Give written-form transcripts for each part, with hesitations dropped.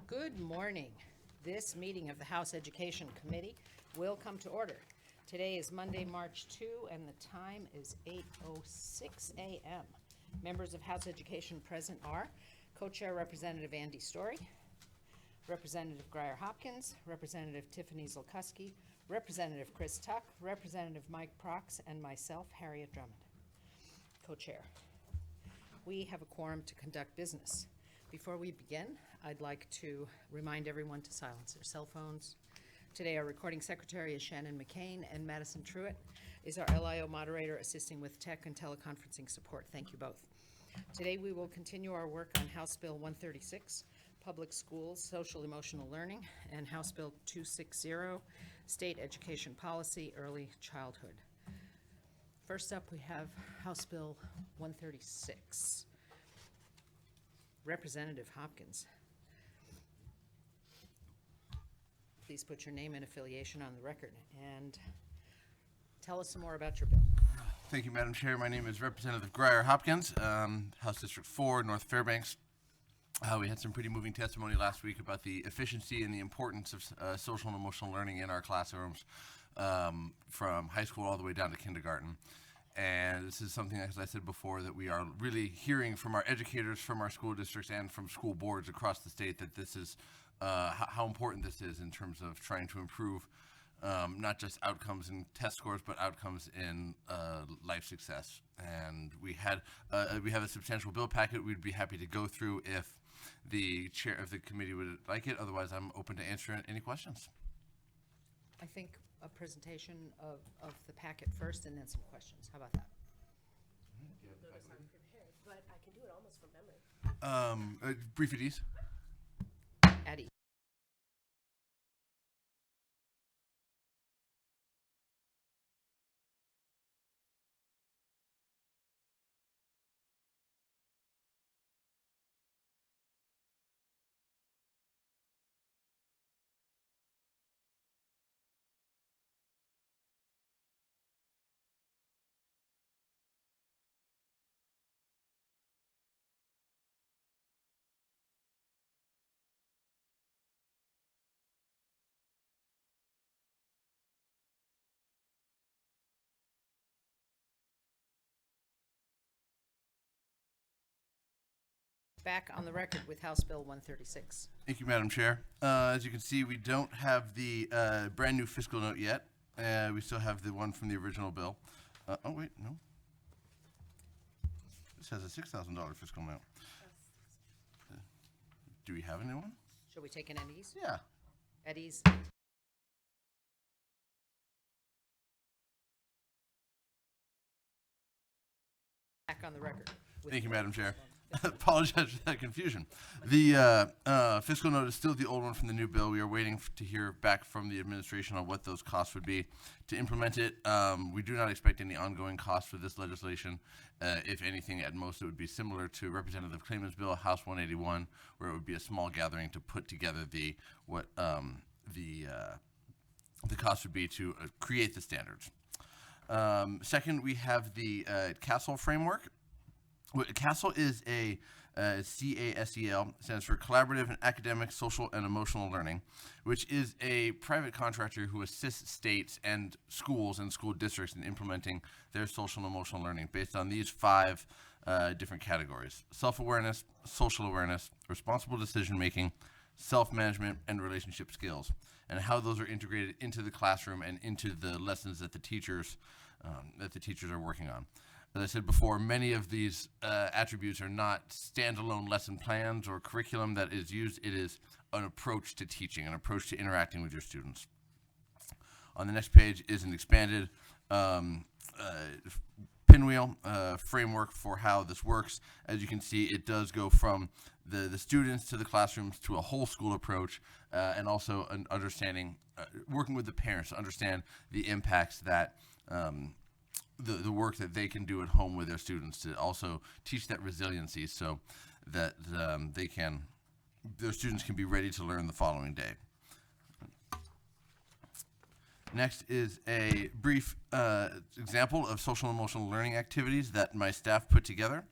Good morning. This meeting of the House Education Committee will come to order. Today is Monday, March 2, and the time is 8:06 a.m. Members of House Education present are Co-Chair Representative Andy Story, Representative Grier Hopkins, Representative Tiffany Zolkuski, Representative Chris Tuck, Representative Mike Prox, and myself, Harriet Drummond, Co-Chair. We have a quorum to conduct business. Before we begin, I'd like to remind everyone to silence their cell phones. Today, our recording secretary is Shannon McCain, and Madison Truitt is our LIO moderator assisting with tech and teleconferencing support. Thank you both. Today, we will continue our work on House Bill 136, Public Schools, Social Emotional Learning, and House Bill 260, State Education Policy, Early Childhood. First up, we have House Bill 136. Representative Hopkins. Please put your name and affiliation on the record and tell us some more about your bill. Thank you, Madam Chair. My name is Representative Grier Hopkins, House District 4, North Fairbanks. We had some pretty moving testimony last week about the efficiency and the importance of social and emotional learning in our classrooms from high school all the way down to kindergarten. And this is something, as I said before, that we are really hearing from our educators, from our school districts, and from school boards across the state that this is how important this is in terms of trying to improve not just outcomes in test scores, but outcomes in life success. And we have a substantial bill packet we'd be happy to go through if the chair of the committee would like it. Otherwise, I'm open to answering any questions. I think a presentation of the packet first and then some questions. How about that? Notice I'm prepared, but I can do it almost from memory. Brief at ease. Addie. Back on the record with House Bill 136. Thank you, Madam Chair. As you can see, we don't have the brand new fiscal note yet. We still have the one from the original bill. Oh, wait, no. This has a $6,000 fiscal note. Do we have a new one? Shall we take an Eddie's? Yeah. Eddie's. Back on the record. Thank you, Madam Chair. Apologize for that confusion. The fiscal note is still the old one from the new bill. We are waiting to hear back from the administration on what those costs would be to implement it. We do not expect any ongoing costs for this legislation. If anything, at most, it would be similar to Representative Clayman's bill, House 181, where it would be a small gathering to put together the cost would be to create the standards. Second, we have the CASEL framework. CASEL is a CASEL, stands for Collaborative and Academic, Social, and Emotional Learning, which is a private contractor who assists states and schools and school districts in implementing their social and emotional learning based on these 5 different categories: self-awareness, social awareness, responsible decision-making, self-management, and relationship skills, and how those are integrated into the classroom and into the lessons that the teachers are working on. As I said before, many of these attributes are not standalone lesson plans or curriculum that is used. It is an approach to teaching, an approach to interacting with your students. On the next page is an expanded pinwheel framework for how this works. As you can see, it does go from the students to the classrooms to a whole school approach, and also an understanding, working with the parents to understand the impacts that the work that they can do at home with their students, to also teach that resiliency so that their students can be ready to learn the following day. Next is a brief example of social and emotional learning activities that my staff put together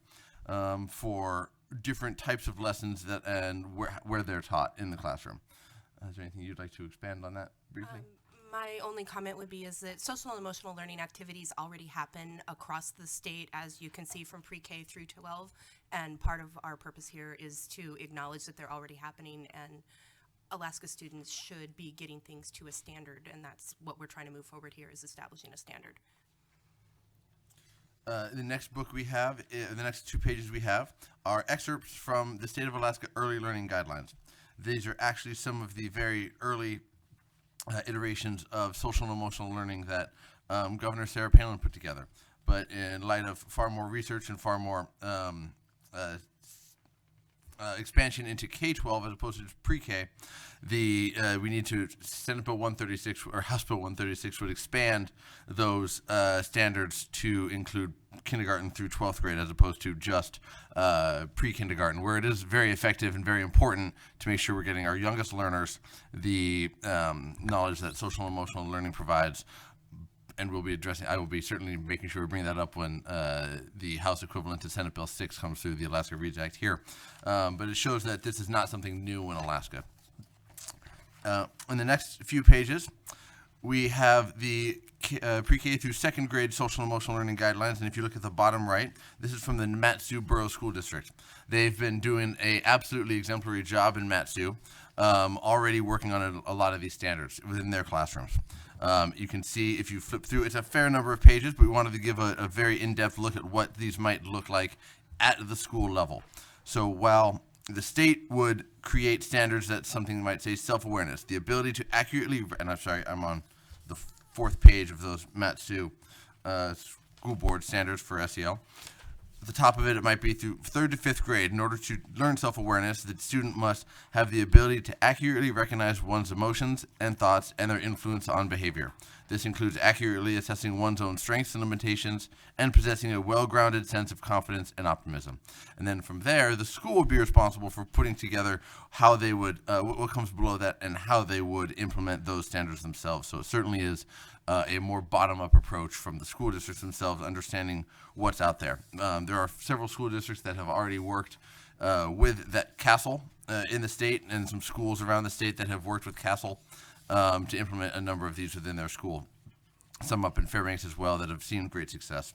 for different types of lessons that and where they're taught in the classroom. Is there anything you'd like to expand on that briefly? My only comment would be is that social and emotional learning activities already happen across the state, as you can see from pre-K through 12. And part of our purpose here is to acknowledge that they're already happening, and Alaska students should be getting things to a standard, and that's what we're trying to move forward here, is establishing a standard. The next book we have, the next 2 pages we have, are excerpts from the State of Alaska Early Learning Guidelines. These are actually some of the very early iterations of social and emotional learning that Governor Sarah Palin put together. But in light of far more research and far more expansion into K-12 as opposed to pre-K, we need to, Senate Bill 136 or House Bill 136 would expand those standards to include kindergarten through 12th grade as opposed to just pre-kindergarten, where it is very effective and very important to make sure we're getting our youngest learners the knowledge that social and emotional learning provides. And we'll be addressing, I will be certainly making sure we bring that up when the House equivalent to Senate Bill 6 comes through the Alaska Reads Act here. But it shows that this is not something new in Alaska. In the next few pages, we have the pre-K through 2nd grade social and emotional learning guidelines. And if you look at the bottom right, this is from the Mat-Su Borough School District. They've been doing a absolutely exemplary job in Mat-Su, already working on a lot of these standards within their classrooms. You can see if you flip through, it's a fair number of pages, but we wanted to give a very in-depth look at what these might look like at the school level. So while the state would create standards that something might say self-awareness, the ability to accurately, and I'm sorry, I'm on the 4th page of those Mat-Su school board standards for SEL. At the top of it, it might be through 3rd to 5th grade. In order to learn self-awareness, the student must have the ability to accurately recognize one's emotions and thoughts and their influence on behavior. This includes accurately assessing one's own strengths and limitations and possessing a well-grounded sense of confidence and optimism. And then from there, the school would be responsible for putting together how they would, what comes below that and how they would implement those standards themselves. So it certainly is a more bottom-up approach from the school districts themselves, understanding what's out there. There are several school districts that have already worked with that CASEL in the state, and some schools around the state that have worked with CASEL to implement a number of these within their school. Some up in Fairbanks as well that have seen great success.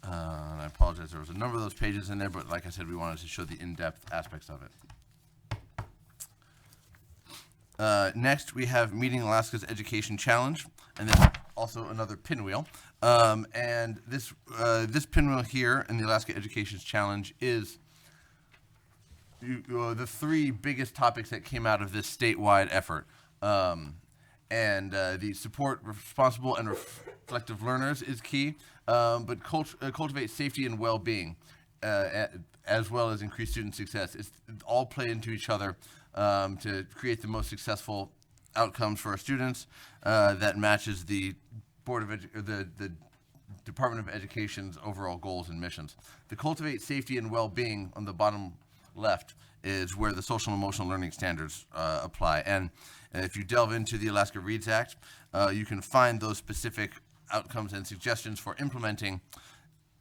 And I apologize, there was a number of those pages in there, but like I said, we wanted to show the in-depth aspects of it. Next, we have Meeting Alaska's Education Challenge, and then also another pinwheel. And this pinwheel here in the Alaska Education Challenge is the 3 biggest topics that came out of this statewide effort. The support responsible and reflective learners is key, but cultivate safety and well-being, as well as increase student success. It's all play into each other to create the most successful outcomes for our students that matches the the Department of Education's overall goals and missions. The cultivate safety and well-being on the bottom left is where the social and emotional learning standards apply. And if you delve into the Alaska Reads Act, you can find those specific outcomes and suggestions for implementing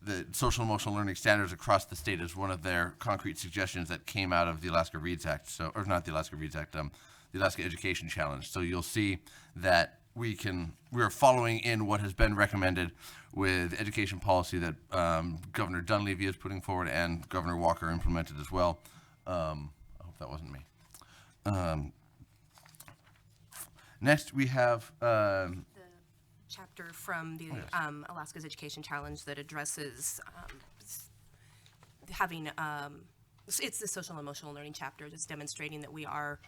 the social and emotional learning standards across the state as one of their concrete suggestions that came out of the Alaska Reads Act. So, or not the Alaska Reads Act, the Alaska Education Challenge. So you'll see that we are following in what has been recommended with education policy that Governor Dunleavy is putting forward and Governor Walker implemented as well. I hope that wasn't me. Next, we have Chapter from the Alaska's Education Challenge that addresses having, it's the social and emotional learning chapter that's demonstrating that we are,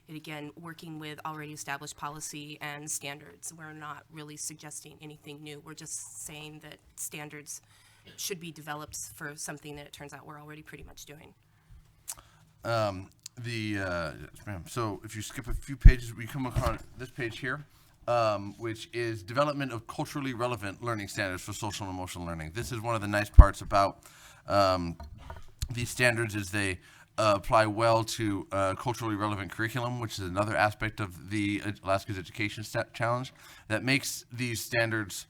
again, working with already established policy and standards. We're not really suggesting anything new. We're just saying that standards should be developed for something that it turns out we're already pretty much doing. Yes, ma'am. So if you skip a few pages, we come upon this page here, which is development of culturally relevant learning standards for social and emotional learning. This is one of the nice parts about these standards is they apply well to culturally relevant curriculum, which is another aspect of the Alaska's Education Challenge that makes these standards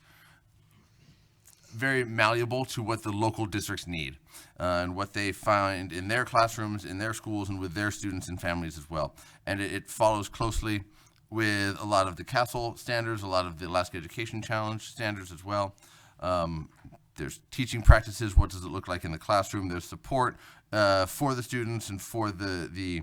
very malleable to what the local districts need and what they find in their classrooms, in their schools, and with their students and families as well. And it follows closely with a lot of the CASEL standards, a lot of the Alaska Education Challenge standards as well. There's teaching practices. What does it look like in the classroom? There's support for the students and for the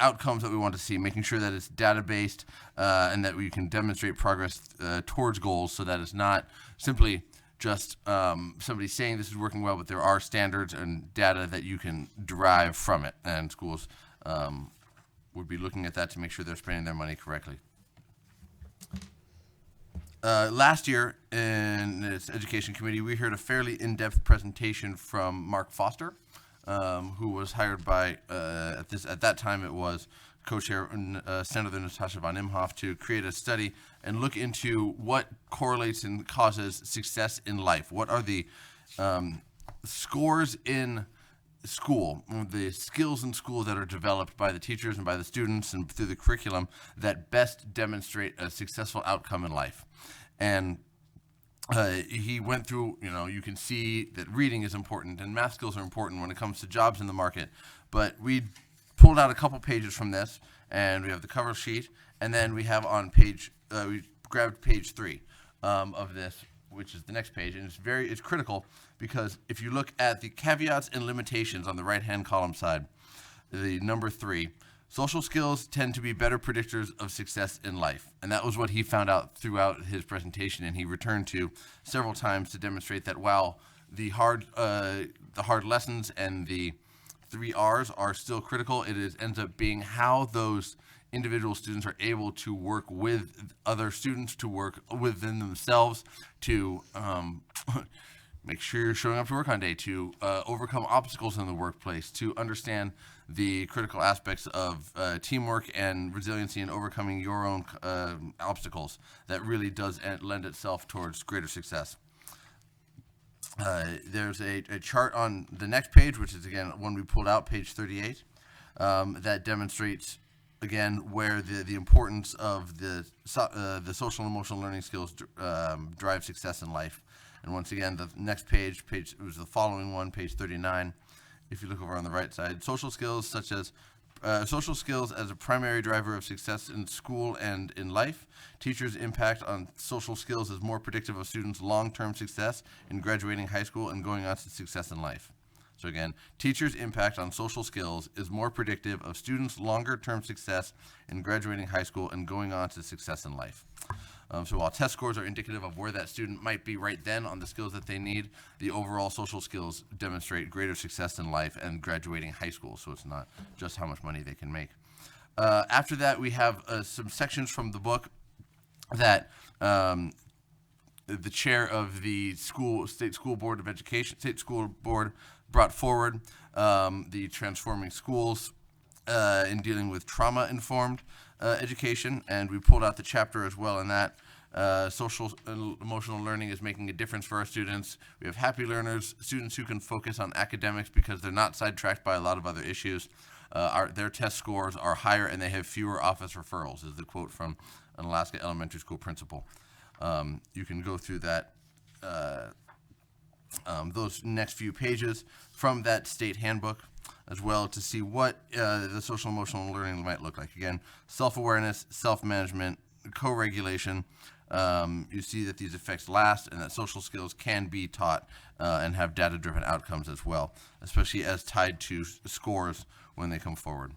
outcomes that we want to see, making sure that it's data-based and that we can demonstrate progress towards goals, so that it's not simply just somebody saying this is working well, but there are standards and data that you can derive from it, and schools would be looking at that to make sure they're spending their money correctly. Last year in this education committee, we heard a fairly in-depth presentation from Mark Foster, who was hired by, at that time it was co-chair Senator Natasha von Imhoff, to create a study and look into what correlates and causes success in life. What are the scores in school, the skills in school that are developed by the teachers and by the students and through the curriculum that best demonstrate a successful outcome in life. And he went through, you can see that reading is important and math skills are important when it comes to jobs in the market. But we pulled out a couple pages from this, and we have the cover sheet, and then we have on page, we grabbed page 3 of this, which is the next page, and it's critical, because if you look at the caveats and limitations on the right-hand column side, the number 3, social skills tend to be better predictors of success in life. And that was what he found out throughout his presentation, and he returned to several times to demonstrate that while the hard lessons and the 3 R's are still critical, ends up being how those individual students are able to work with other students, to work within themselves, to make sure you're showing up to work on day, to overcome obstacles in the workplace, to understand the critical aspects of teamwork and resiliency and overcoming your own obstacles. That really does lend itself towards greater success. There's a chart on the next page, which is, again, one we pulled out, page 38, that demonstrates, again, where the importance of the social and emotional learning skills drive success in life. And once again, the next page, it was the following one, page 39. If you look over on the right side, social skills as a primary driver of success in school and in life. Teachers' impact on social skills is more predictive of students' long-term success in graduating high school and going on to success in life. So again, teachers' impact on social skills is more predictive of students' longer-term success in graduating high school and going on to success in life. So while test scores are indicative of where that student might be right then on the skills that they need, the overall social skills demonstrate greater success in life and graduating high school, so it's not just how much money they can make. After that, we have some sections from the book that the chair of the State School Board of Education, State School Board, brought forward, the Transforming Schools in dealing with trauma-informed education, and we pulled out the chapter as well in that. Social and emotional learning is making a difference for our students. We have happy learners, students who can focus on academics because they're not sidetracked by a lot of other issues. Their test scores are higher and they have fewer office referrals, is the quote from an Alaska elementary school principal. You can go through that, those next few pages from that state handbook as well to see what the social emotional learning might look like. Again, self-awareness, self-management, co-regulation. You see that these effects last and that social skills can be taught and have data-driven outcomes as well, especially as tied to scores when they come forward.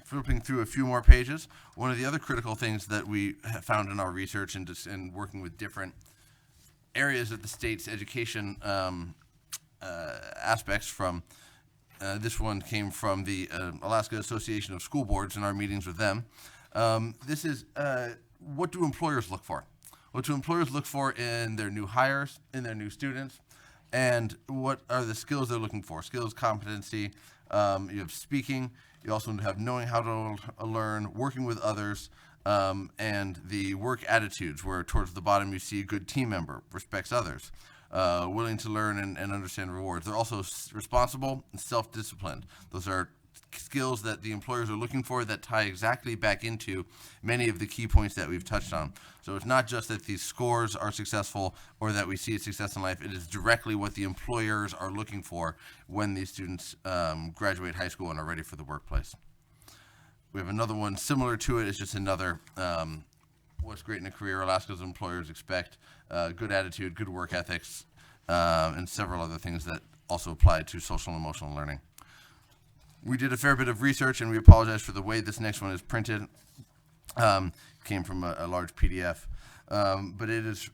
Flipping through a few more pages, one of the other critical things that we have found in our research and working with different areas of the state's education aspects from, this one came from the Alaska Association of School Boards in our meetings with them. This is what do employers look for? What do employers look for in their new hires, in their new students, and what are the skills they're looking for? Skills, competency, you have speaking, you also have knowing how to learn, working with others, and the work attitudes, where towards the bottom you see a good team member, respects others, willing to learn and understand rewards. They're also responsible and self-disciplined. Those are skills that the employers are looking for that tie exactly back into many of the key points that we've touched on. So it's not just that these scores are successful or that we see a success in life. It is directly what the employers are looking for when these students graduate high school and are ready for the workplace. We have another one similar to it. It's just another what's great in a career. Alaska's employers expect good attitude, good work ethics, and several other things that also apply to social and emotional learning. We did a fair bit of research, and we apologize for the way this next one is printed. Came from a large PDF. But it is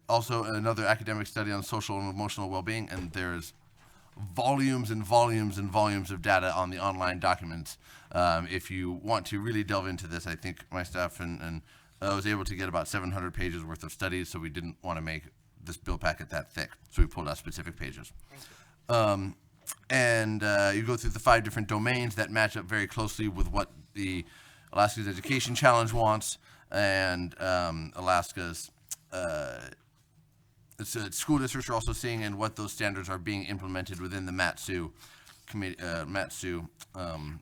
also another academic study on social and emotional well-being, and there's volumes and volumes and volumes of data on the online documents. If you want to really delve into this, I think my staff and I was able to get about 700 pages worth of studies, so we didn't want to make this bill packet that thick, so we pulled out specific pages. And you go through the 5 different domains that match up very closely with what the Alaska's Education Challenge wants, and Alaska's school districts are also seeing, and what those standards are being implemented within the Mat-Su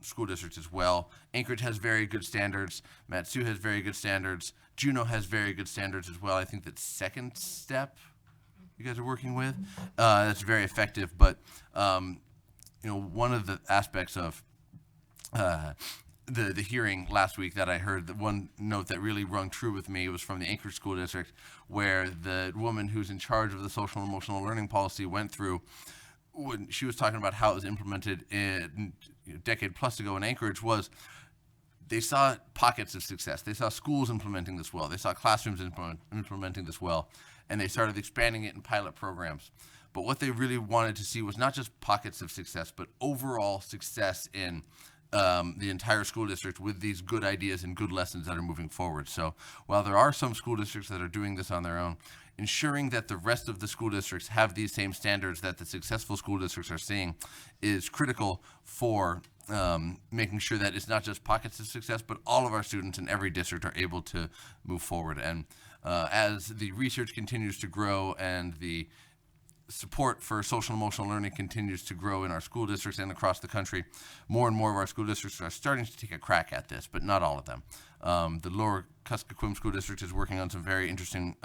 school districts as well. Anchorage has very good standards. Mat-Su has very good standards. Juneau has very good standards as well. I think that Second Step you guys are working with, that's very effective. But one of the aspects of the hearing last week that I heard, the one note that really rung true with me was from the Anchorage School District, where the woman who's in charge of the social and emotional learning policy went through when she was talking about how it was implemented a decade plus ago in Anchorage. Was they saw pockets of success. They saw schools implementing this well. They saw classrooms implementing this well, and they started expanding it in pilot programs. But what they really wanted to see was not just pockets of success, but overall success in the entire school district with these good ideas and good lessons that are moving forward. So while there are some school districts that are doing this on their own, ensuring that the rest of the school districts have these same standards that the successful school districts are seeing is critical for making sure that it's not just pockets of success, but all of our students in every district are able to move forward. And as the research continues to grow and the support for social and emotional learning continues to grow in our school districts and across the country, more and more of our school districts are starting to take a crack at this, but not all of them. The Lower Kuskokwim School District is working on some very interesting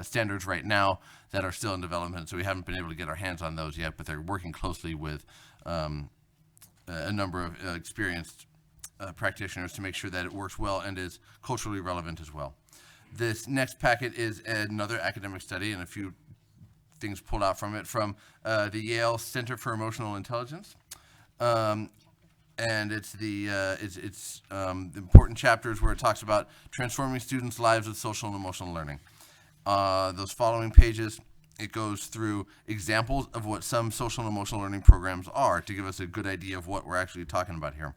standards right now that are still in development, so we haven't been able to get our hands on those yet, but they're working closely with a number of experienced practitioners to make sure that it works well and is culturally relevant as well. This next packet is another academic study and a few things pulled out from it from the Yale Center for Emotional Intelligence. And it's the important chapters where it talks about transforming students' lives with social and emotional learning. Those following pages, it goes through examples of what some social and emotional learning programs are to give us a good idea of what we're actually talking about here.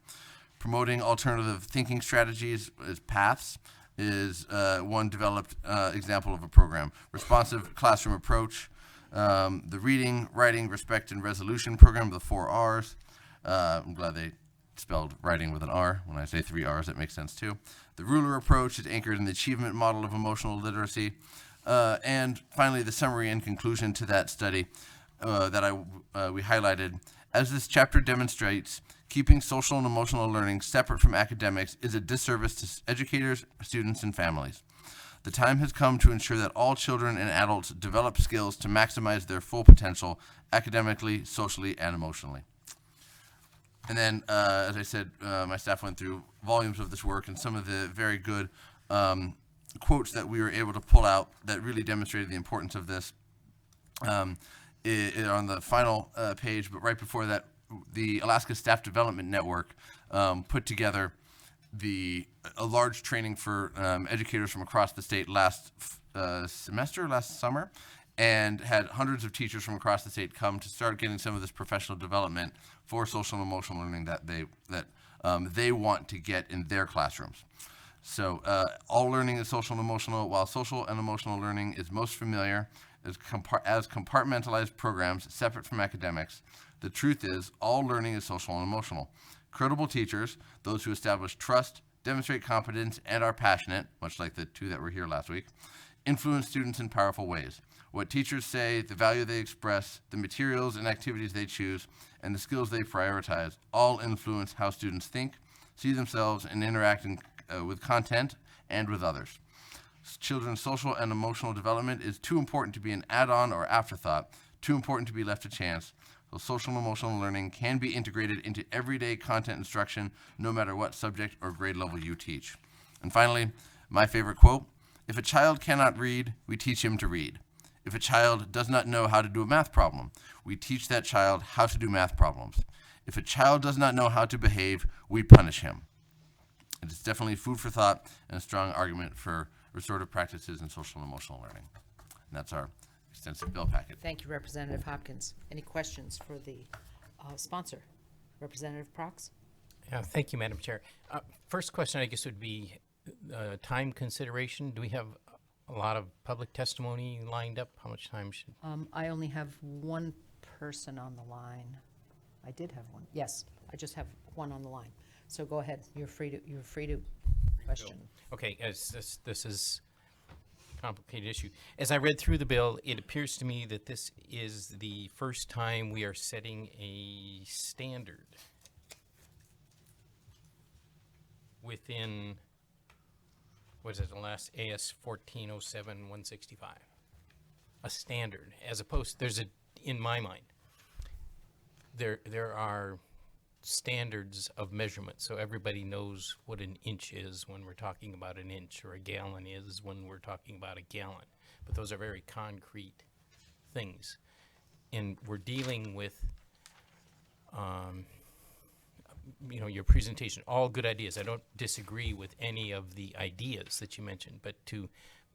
Promoting alternative thinking strategies as paths is one developed example of a program. Responsive classroom approach, the reading, writing, respect, and resolution program, the 4 R's. I'm glad they spelled writing with an R. When I say 3 R's, that makes sense too. The ruler approach is anchored in the achievement model of emotional literacy. And finally, the summary and conclusion to that study that we highlighted. As this chapter demonstrates, keeping social and emotional learning separate from academics is a disservice to educators, students, and families. The time has come to ensure that all children and adults develop skills to maximize their full potential academically, socially, and emotionally. And then, as I said, my staff went through volumes of this work and some of the very good quotes that we were able to pull out that really demonstrated the importance of this. On the final page, but right before that, the Alaska Staff Development Network put together a large training for educators from across the state last summer, and had hundreds of teachers from across the state come to start getting some of this professional development for social and emotional learning that they want to get in their classrooms. So all learning is social and emotional, while social and emotional learning is most familiar as compartmentalized programs separate from academics. The truth is, all learning is social and emotional. Credible teachers, those who establish trust, demonstrate competence, and are passionate, much like the 2 that were here last week, influence students in powerful ways. What teachers say, the value they express, the materials and activities they choose, and the skills they prioritize all influence how students think, see themselves, and interact with content and with others. Children's social and emotional development is too important to be an add-on or afterthought, too important to be left to chance. So social and emotional learning can be integrated into everyday content instruction, no matter what subject or grade level you teach. And finally, my favorite quote, if a child cannot read, we teach him to read. If a child does not know how to do a math problem, we teach that child how to do math problems. If a child does not know how to behave, we punish him. It is definitely food for thought and a strong argument for restorative practices in social and emotional learning. And that's our extensive bill packet. Thank you, Representative Hopkins. Any questions for the sponsor? Representative Prox? Thank you, Madam Chair. First question, I guess, would be time consideration. Do we have a lot of public testimony lined up? How much time should? I only have one person on the line. I did have one. Yes, I just have one on the line. So go ahead. You're free to question. Okay, as this is a complicated issue. As I read through the bill, it appears to me that this is the first time we are setting a standard within, what is it, the last AS 1407-165. A standard, as opposed, in my mind, there are standards of measurement, so everybody knows what an inch is when we're talking about an inch, or a gallon is when we're talking about a gallon. But those are very concrete things. And we're dealing with, your presentation, all good ideas. I don't disagree with any of the ideas that you mentioned, but to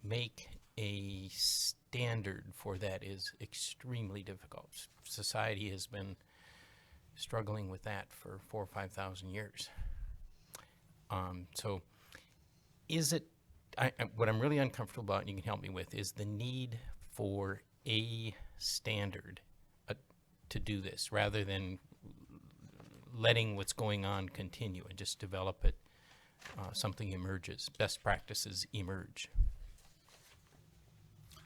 make a standard for that is extremely difficult. Society has been struggling with that for 4,000 or 5,000 years. So is it, what I'm really uncomfortable about, and you can help me with, is the need for a standard to do this, rather than letting what's going on continue and just develop it, something emerges, best practices emerge.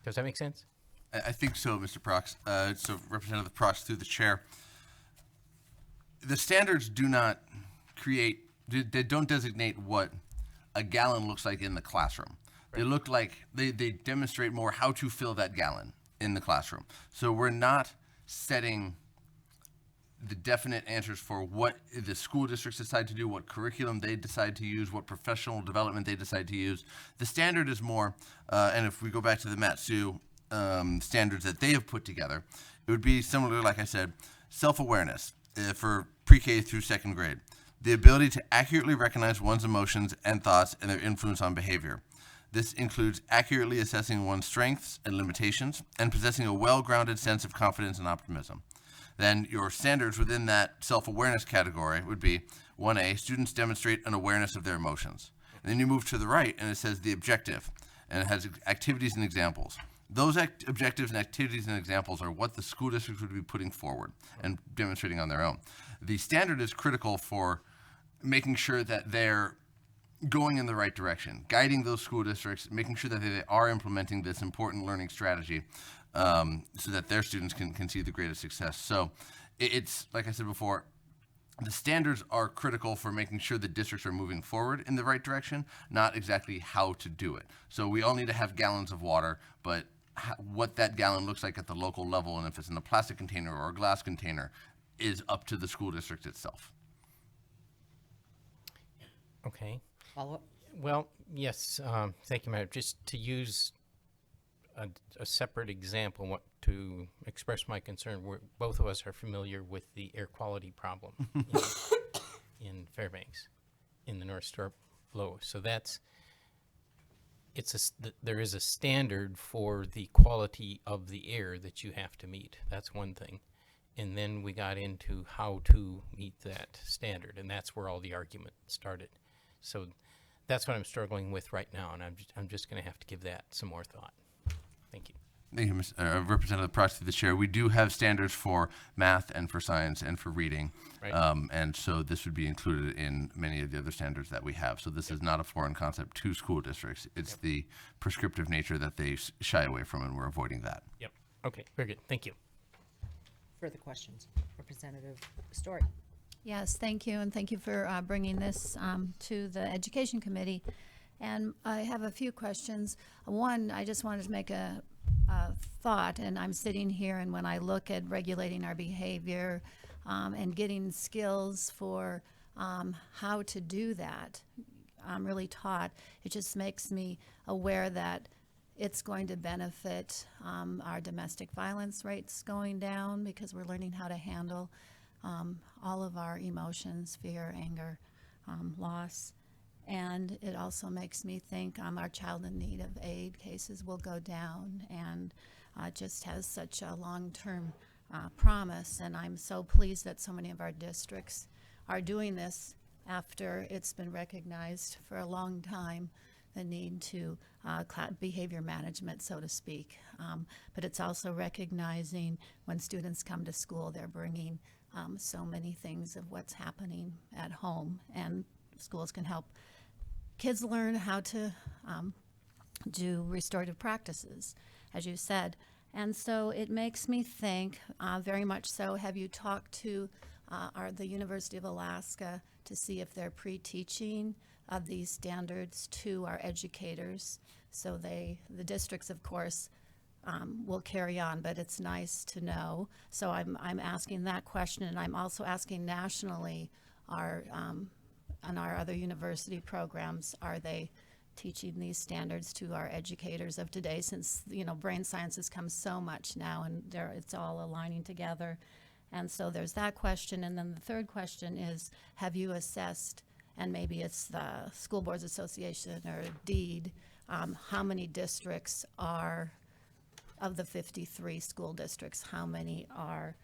Does that make sense? I think so, Mr. Prox. So Representative Prox, through the chair. The standards do not they don't designate what a gallon looks like in the classroom. Right. They look like, they demonstrate more how to fill that gallon in the classroom. So we're not setting the definite answers for what the school districts decide to do, what curriculum they decide to use, what professional development they decide to use. The standard is more, and if we go back to the Mat-Su standards that they have put together, it would be similar, like I said, self-awareness for pre-K through second grade. The ability to accurately recognize one's emotions and thoughts and their influence on behavior. This includes accurately assessing one's strengths and limitations and possessing a well-grounded sense of confidence and optimism. Then your standards within that self-awareness category would be 1A, students demonstrate an awareness of their emotions. And then you move to the right and it says the objective, and it has activities and examples. Those objectives and activities and examples are what the school districts would be putting forward and demonstrating on their own. The standard is critical for making sure that they're going in the right direction, guiding those school districts, making sure that they are implementing this important learning strategy so that their students can see the greatest success. So it's, like I said before, the standards are critical for making sure the districts are moving forward in the right direction, not exactly how to do it. So we all need to have gallons of water, but what that gallon looks like at the local level, and if it's in a plastic container or a glass container, is up to the school district itself. Okay. Follow-up? Well, yes, thank you, Madam. Just to use a separate example to express my concern, both of us are familiar with the air quality problem in Fairbanks, in the North Storm Low. So there is a standard for the quality of the air that you have to meet. That's one thing. And then we got into how to meet that standard, and that's where all the argument started. So that's what I'm struggling with right now, and I'm just going to have to give that some more thought. Thank you. Thank you, Representative Price, through the chair. We do have standards for math and for science and for reading. Right. And so this would be included in many of the other standards that we have. So this is not a foreign concept to school districts. It's the prescriptive nature that they shy away from, and we're avoiding that. Yep. Okay, very good. Thank you. Further questions? Representative Story. Yes, thank you, and thank you for bringing this to the Education Committee. And I have a few questions. One, I just wanted to make a thought, and I'm sitting here, and when I look at regulating our behavior and getting skills for how to do that, I'm really taught, it just makes me aware that it's going to benefit our domestic violence rates going down because we're learning how to handle all of our emotions, fear, anger, loss. And it also makes me think our child in need of aid cases will go down, and just has such a long-term promise. And I'm so pleased that so many of our districts are doing this after it's been recognized for a long time, the need to behavior management, so to speak. But it's also recognizing when students come to school, they're bringing so many things of what's happening at home, and schools can help kids learn how to do restorative practices, as you said. And so it makes me think, very much so, have you talked to the University of Alaska to see if they're pre-teaching of these standards to our educators? So the districts, of course, will carry on, but it's nice to know. So I'm asking that question, and I'm also asking nationally, on our other university programs, are they teaching these standards to our educators of today, since brain science has come so much now, and it's all aligning together. And so there's that question. And then the third question is, have you assessed, and maybe it's the School Boards Association or DEED, how many districts are, of the 53 school districts, how many are,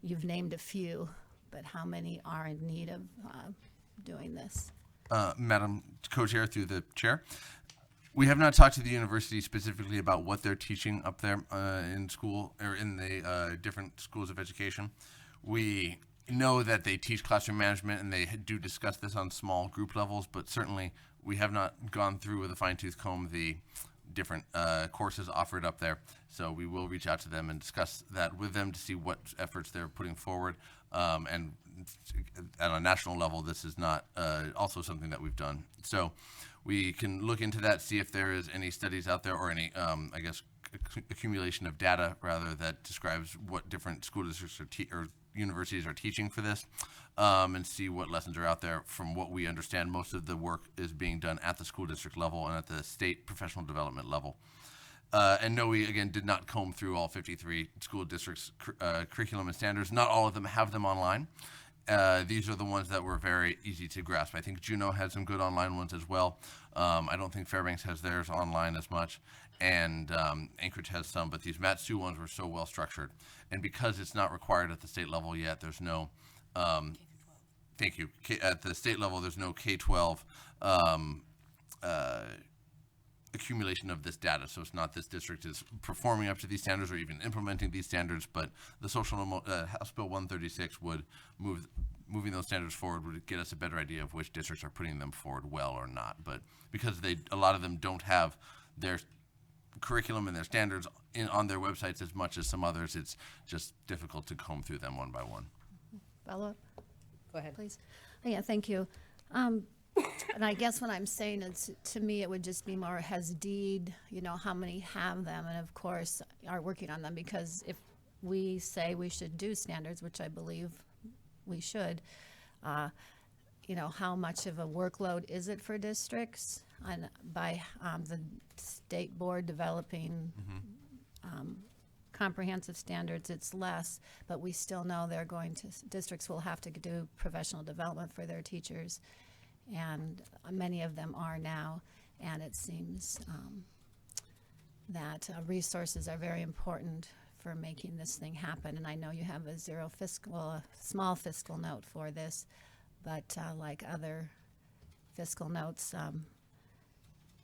you've named a few, but how many are in need of doing this? Madam Co-Chair, through the chair, we have not talked to the university specifically about what they're teaching up there in school, or in the different schools of education. We know that they teach classroom management, and they do discuss this on small group levels, but certainly we have not gone through with a fine-tooth comb the different courses offered up there. So we will reach out to them and discuss that with them to see what efforts they're putting forward. And at a national level, this is not also something that we've done. So we can look into that, see if there is any studies out there, or any, I guess, accumulation of data, rather, that describes what different school districts or universities are teaching for this, and see what lessons are out there. From what we understand, most of the work is being done at the school district level and at the state professional development level. And no, we, again, did not comb through all 53 school districts' curriculum and standards. Not all of them have them online. These are the ones that were very easy to grasp. I think Juneau had some good online ones as well. I don't think Fairbanks has theirs online as much. And Anchorage has some, but these Mat-Su ones were so well structured. And because it's not required at the state level yet, there's no, thank you, at the state level, there's no K-12 accumulation of this data. So it's not this district is performing up to these standards or even implementing these standards, but the House Bill 136 would moving those standards forward would get us a better idea of which districts are putting them forward well or not. But because a lot of them don't have their curriculum and their standards on their websites as much as some others, it's just difficult to comb through them one by one. Follow up, Go ahead. please. Yeah, thank you. And I guess what I'm saying is, to me, it would just be more, has DEED, how many have them, and of course are working on them, because if we say we should do standards, which I believe we should, how much of a workload is it for districts? And by the state board developing comprehensive standards, it's less, but we still know districts will have to do professional development for their teachers, and many of them are now, and it seems that resources are very important for making this thing happen. And I know you have a small fiscal note for this, but like other fiscal notes,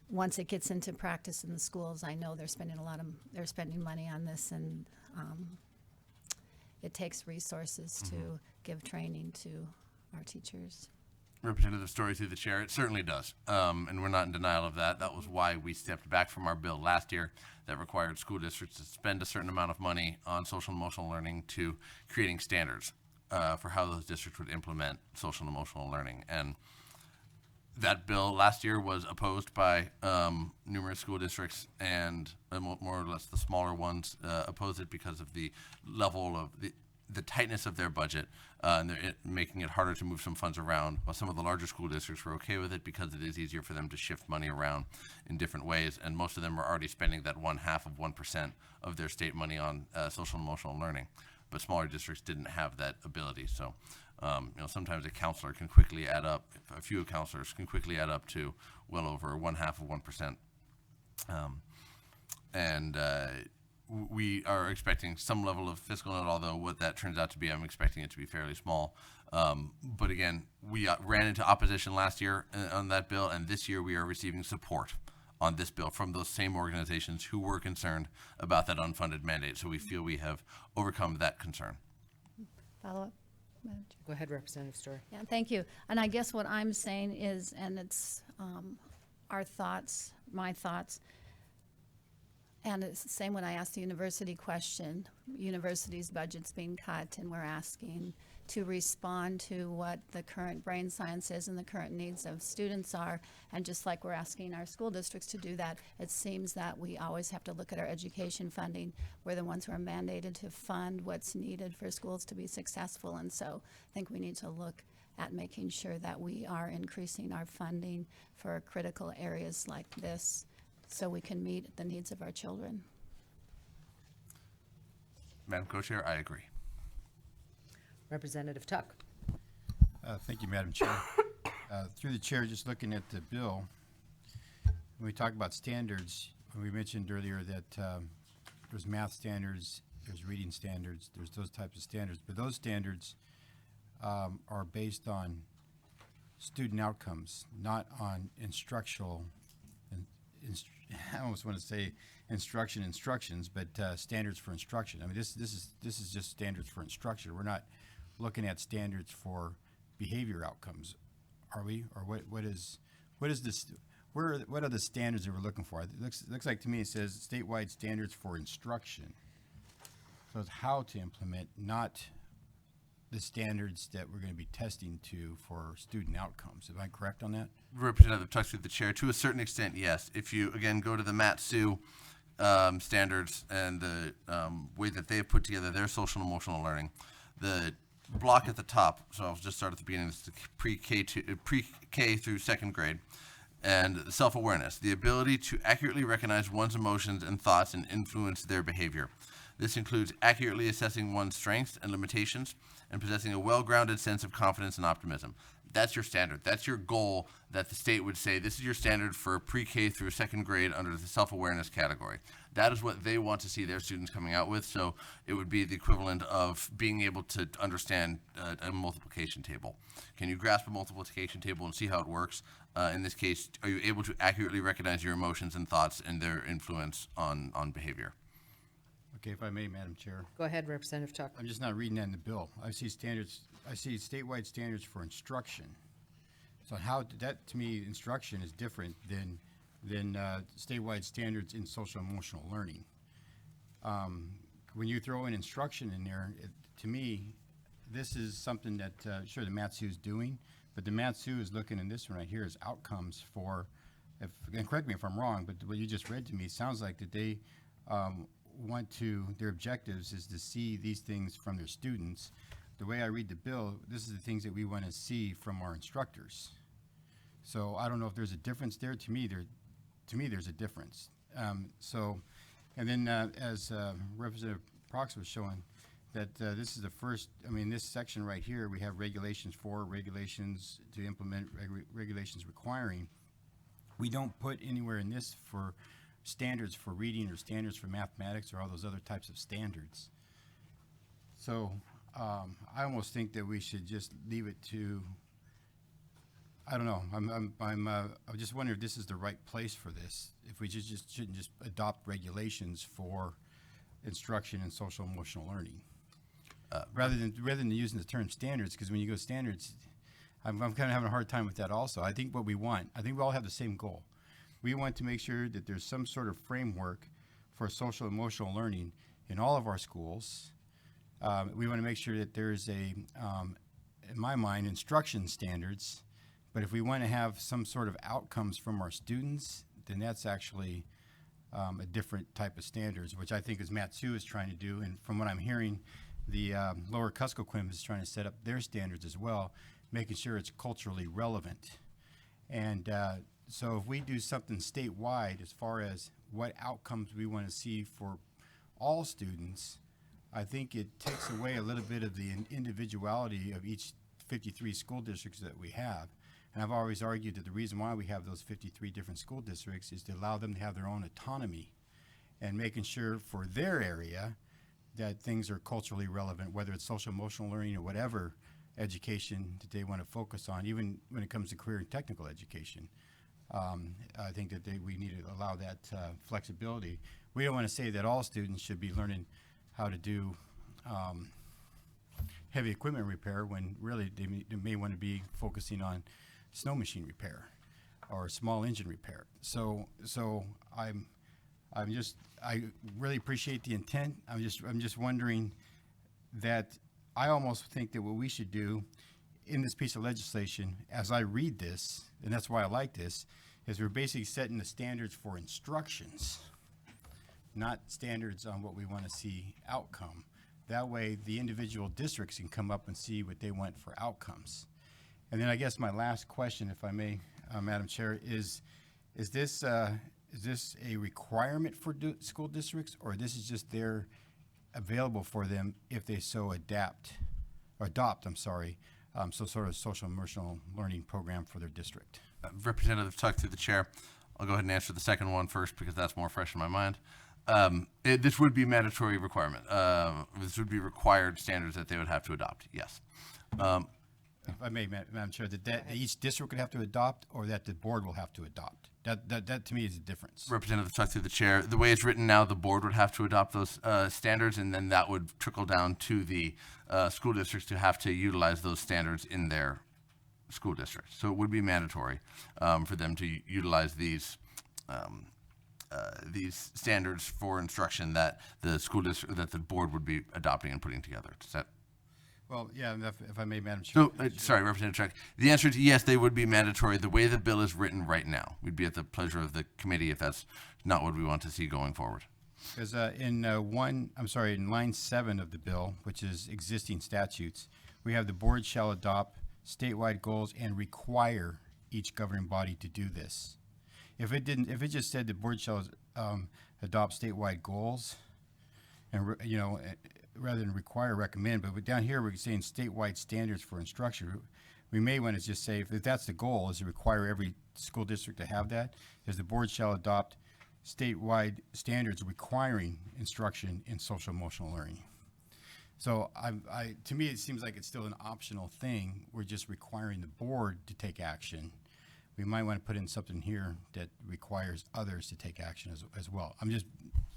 once it gets into practice in the schools, I know they're spending money on this, and it takes resources to give training to our teachers. Representative Story through the chair, it certainly does. And we're not in denial of that. That was why we stepped back from our bill last year that required school districts to spend a certain amount of money on social and emotional learning to creating standards for how those districts would implement social and emotional learning. And that bill last year was opposed by numerous school districts, and more or less the smaller ones opposed it because of the level of the tightness of their budget, and making it harder to move some funds around, while some of the larger school districts were okay with it because it is easier for them to shift money around in different ways, and most of them are already spending that 1/2% of their state money on social and emotional learning. But smaller districts didn't have that ability, so sometimes a counselor can quickly add up, a few counselors can quickly add up to well over 1/2%. We are expecting some level of fiscal note, although what that turns out to be, I'm expecting it to be fairly small. But again, we ran into opposition last year on that bill, and this year we are receiving support on this bill from those same organizations who were concerned about that unfunded mandate. So we feel we have overcome that concern. Follow up, Madam Chair? Go ahead, Representative Story. Yeah, thank you. And I guess what I'm saying is, and it's our thoughts, my thoughts, and it's the same when I asked the university question. University's budget's being cut, and we're asking to respond to what the current brain science is and the current needs of students are. And just like we're asking our school districts to do that, it seems that we always have to look at our education funding. We're the ones who are mandated to fund what's needed for schools to be successful. And so I think we need to look at making sure that we are increasing our funding for critical areas like this, so we can meet the needs of our children. Madam Co-Chair, I agree. Representative Tuck. Thank you, Madam Chair. Through the chair, just looking at the bill, when we talk about standards, we mentioned earlier that there's math standards, there's reading standards, there's those types of standards, but those standards are based on student outcomes, not on instructional, I almost want to say instructions, but standards for instruction. I mean, this is just standards for instruction. We're not looking at standards for behavior outcomes, are we? Or what is this? What are the standards that we're looking for? It looks like to me it says statewide standards for instruction. So it's how to implement, not the standards that we're going to be testing to for student outcomes. Am I correct on that? Representative Tuck through the chair, to a certain extent, yes. If you, again, go to the Mat-Su standards and the way that they've put together their social and emotional learning, the block at the top, so I'll just start at the beginning, it's the pre-K through second grade, and self-awareness, the ability to accurately recognize one's emotions and thoughts and influence their behavior. This includes accurately assessing one's strengths and limitations and possessing a well-grounded sense of confidence and optimism. That's your standard. That's your goal that the state would say, this is your standard for pre-K through second grade under the self-awareness category. That is what they want to see their students coming out with, so it would be the equivalent of being able to understand a multiplication table. Can you grasp a multiplication table and see how it works? In this case, are you able to accurately recognize your emotions and thoughts and their influence on behavior? Okay, if I may, Madam Chair. Go ahead, Representative Tuck. I'm just not reading that in the bill. I see statewide standards for instruction. So how, that to me, instruction is different than statewide standards in social emotional learning. When you throw in instruction in there, to me, this is something that, sure, the Mat-Su is doing, but the Mat-Su is looking in this one right here as outcomes for, and correct me if I'm wrong, but what you just read to me sounds like that they their objectives is to see these things from their students. The way I read the bill, this is the things that we want to see from our instructors. So I don't know if there's a difference there. To me, there's a difference. And then as Representative Prox was showing, that this is the first, this section right here, we have regulations to implement, regulations requiring. We don't put anywhere in this for standards for reading or standards for mathematics or all those other types of standards. So I almost think that we should just leave it to I don't know. I just wonder if this is the right place for this. If we just shouldn't just adopt regulations for instruction in social emotional learning, rather than using the term standards. Because when you go standards, I'm kind of having a hard time with that. Also, I think what we want, I think we all have the same goal. We want to make sure that there's some sort of framework for social emotional learning in all of our schools. We want to make sure that there's in my mind, instruction standards. But if we want to have some sort of outcomes from our students, then that's actually a different type of standards, which I think is Mat-Su is trying to do. And from what I'm hearing, the Lower Kuskokwim is trying to set up their standards as well, making sure it's culturally relevant. And so if we do something statewide as far as what outcomes we want to see for all students, I think it takes away a little bit of the individuality of each 53 school districts that we have. And I've always argued that the reason why we have those 53 different school districts is to allow them to have their own autonomy and making sure for their area that things are culturally relevant, whether it's social emotional learning or whatever education that they want to focus on, even when it comes to career and technical education. I think that we need to allow that flexibility. We don't want to say that all students should be learning how to do heavy equipment repair when really they may want to be focusing on snow machine repair or small engine repair. So I really appreciate the intent. I'm just wondering that I almost think that what we should do in this piece of legislation, as I read this, and that's why I like this, is we're basically setting the standards for instructions, not standards on what we want to see outcome. That way, the individual districts can come up and see what they want for outcomes. And then I guess my last question, if I may, Madam Chair, is this a requirement for school districts, or this is just there available for them if they so adopt, some sort of social emotional learning program for their district? Representative Tuck through the chair. I'll go ahead and answer the second one first because that's more fresh in my mind. This would be a mandatory requirement. This would be required standards that they would have to adopt, yes. If I may, Madam Chair, that each district would have to adopt, or that the board will have to adopt? That to me is a difference. Representative Tuck through the chair. The way it's written now, the board would have to adopt those standards, and then that would trickle down to the school districts to have to utilize those standards in their school district. So it would be mandatory for them to utilize these standards for instruction that the school district, that the board would be adopting and putting together. Does that? Well, yeah, if I may, Madam Chair. So, sorry, Representative Chuck. The answer is yes, they would be mandatory. The way the bill is written right now, we'd be at the pleasure of the committee if that's not what we want to see going forward. Because in line 7 of the bill, which is existing statutes, we have the board shall adopt statewide goals and require each governing body to do this. If it just said the board shall adopt statewide goals, and rather than require, recommend, but down here we're saying statewide standards for instruction. We may want to just say, if that's the goal, is to require every school district to have that, is the board shall adopt statewide standards requiring instruction in social emotional learning. So to me, it seems like it's still an optional thing. We're just requiring the board to take action. We might want to put in something here that requires others to take action as well. I'm just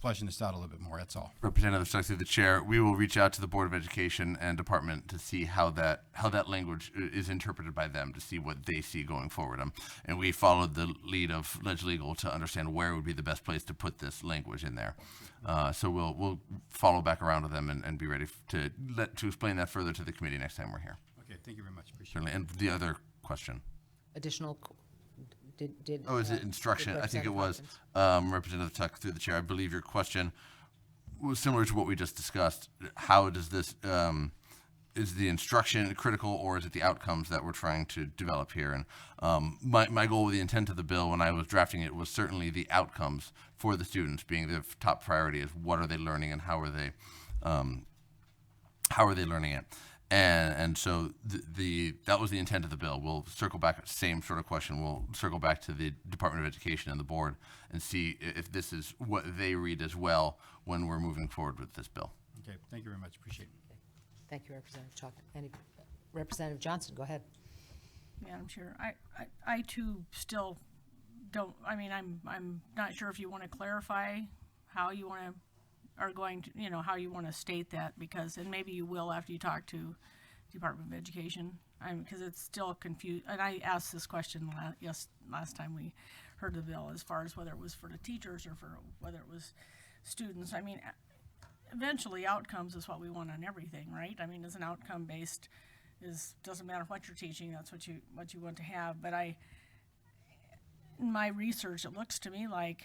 fleshing this out a little bit more, that's all. Representative Stuck through the chair. We will reach out to the Board of Education and Department to see how that language is interpreted by them, to see what they see going forward. And we followed the lead of LegLegal to understand where would be the best place to put this language in there. So we'll follow back around to them and be ready to explain that further to the committee next time we're here. Okay, thank you very much. Appreciate Certainly. And the other question. Additional, did. Oh, is it instruction? did I think it was Representative Representative Tuck through the chair. I believe your question was similar to what we just discussed. How does this, is the instruction critical, or is it the outcomes that we're trying to develop here? And my goal with the intent of the bill when I was drafting it was certainly the outcomes for the students being the top priority. Is what are they learning and how are they learning it? And so that was the intent of the bill. We'll circle back, same sort of question. We'll circle back to the Department of Education and the board and see if this is what they read as well when we're moving forward with this bill. Okay, thank you very much. Appreciate it. Thank you, Representative Chalk. Representative Johnson, go ahead. Madam Chair. I too still don't, I mean, I'm not sure if you want to clarify how you want to, are going to, you know, how you want to state that, because, and maybe you will after you talk to Department of Education, because it's still confused, and I asked this question last time we heard the bill, as far as whether it was for the teachers or for whether it was students. I mean, eventually outcomes is what we want on everything, right? I mean, as an outcome based, doesn't matter what you're teaching, that's what you want to have. But in my research, it looks to me like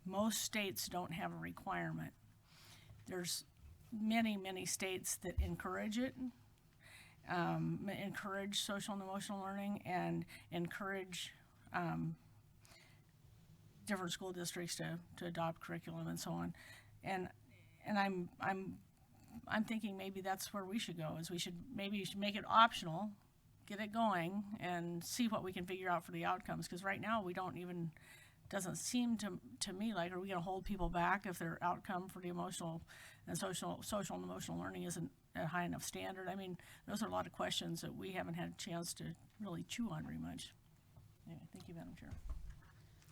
most states don't have a requirement. There's many states that encourage it, encourage social and emotional learning, and encourage different school districts to adopt curriculum and so on. And I'm thinking maybe that's where we should go, is we should make it optional, get it going, and see what we can figure out for the outcomes. Because right now we don't even, doesn't seem to me like, are we going to hold people back if their outcome for the emotional and social and emotional learning isn't a high enough standard? I mean, those are a lot of questions that we haven't had a chance to really chew on very much. Anyway, thank you, Madam Chair.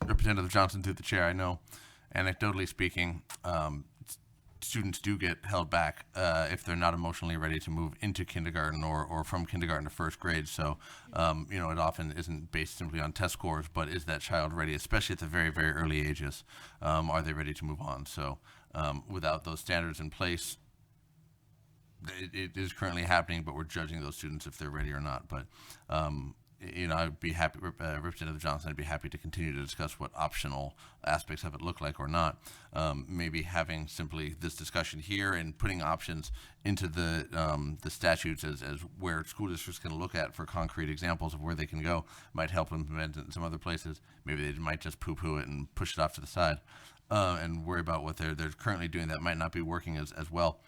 Representative Johnson, through the chair, I know, anecdotally speaking, students do get held back if they're not emotionally ready to move into kindergarten or from kindergarten to first grade. So, you know, it often isn't based simply on test scores, but is that child ready, especially at the very, very early ages? Are they ready to move on? So, without those standards in place, it is currently happening, but we're judging those students if they're ready or not. But, you know, I'd be happy, Representative Johnson, I'd be happy to continue to discuss what optional aspects of it look like or not. Maybe having simply this discussion here and putting options into the statutes as where school districts can look at for concrete examples of where they can go might help implement it in some other places. Maybe they might just poo-poo it and push it off to the side and worry about what they're currently doing that might not be working as well.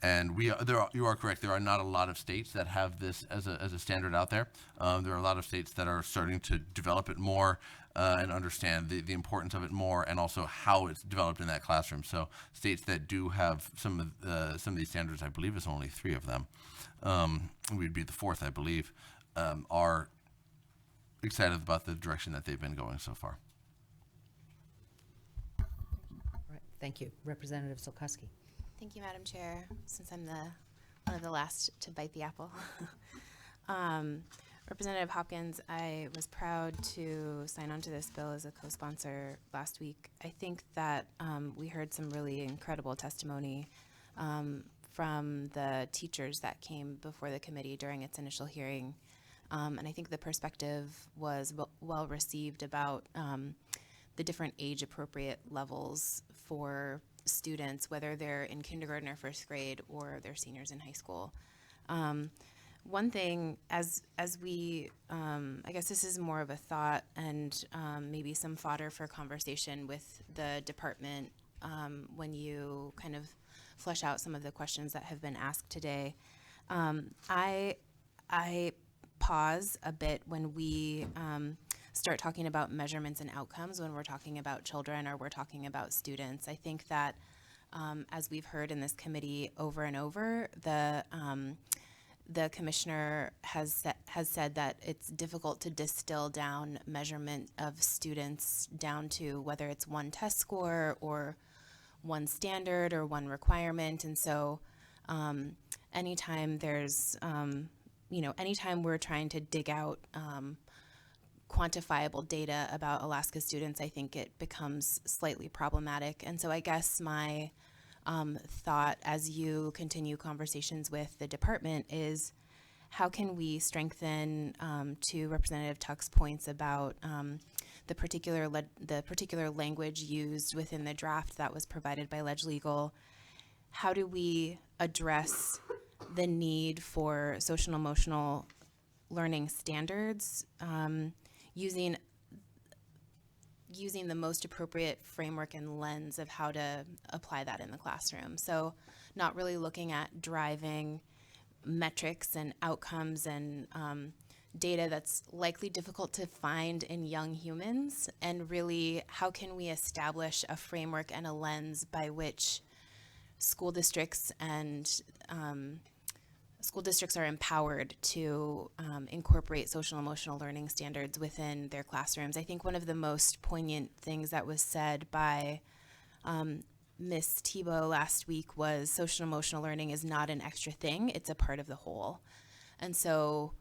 And you are correct. There are not a lot of states that have this as a standard out there. There are a lot of states that are starting to develop it more and understand the importance of it more, and also how it's developed in that classroom. So states that do have some of these standards, I believe it's only 3 of them. We'd be the 4th, I believe, are excited about the direction that they've been going so far. All right, thank you. Representative Solkuski. Thank you, Madam Chair, since I'm one of the last to bite the apple. Representative Hopkins, I was proud to sign on to this bill as a co-sponsor last week. I think that we heard some really incredible testimony from the teachers that came before the committee during its initial hearing. And I think the perspective was well received about the different age-appropriate levels for students, whether they're in kindergarten or first grade or they're seniors in high school. One thing, as we, I guess this is more of a thought and maybe some fodder for conversation with the department when you kind of flesh out some of the questions that have been asked today. I pause a bit when we start talking about measurements and outcomes when we're talking about children or we're talking about students. I think that as we've heard in this committee over and over, the commissioner has said that it's difficult to distill down measurement of students down to whether it's one test score or one standard or one requirement. And so anytime there's, anytime we're trying to dig out quantifiable data about Alaska students, I think it becomes slightly problematic. And so I guess my thought as you continue conversations with the department is, how can we strengthen, to Representative Tuck's points about the particular language used within the draft that was provided by LegLegal? How do we address the need for social and emotional learning standards using the most appropriate framework and lens of how to apply that in the classroom? So not really looking at driving metrics and outcomes and data that's likely difficult to find in young humans, and really how can we establish a framework and a lens by which school districts and school districts are empowered to incorporate social emotional learning standards within their classrooms. I think one of the most poignant things that was said by Miss Tebow last week was social emotional learning is not an extra thing, it's a part of the whole. And so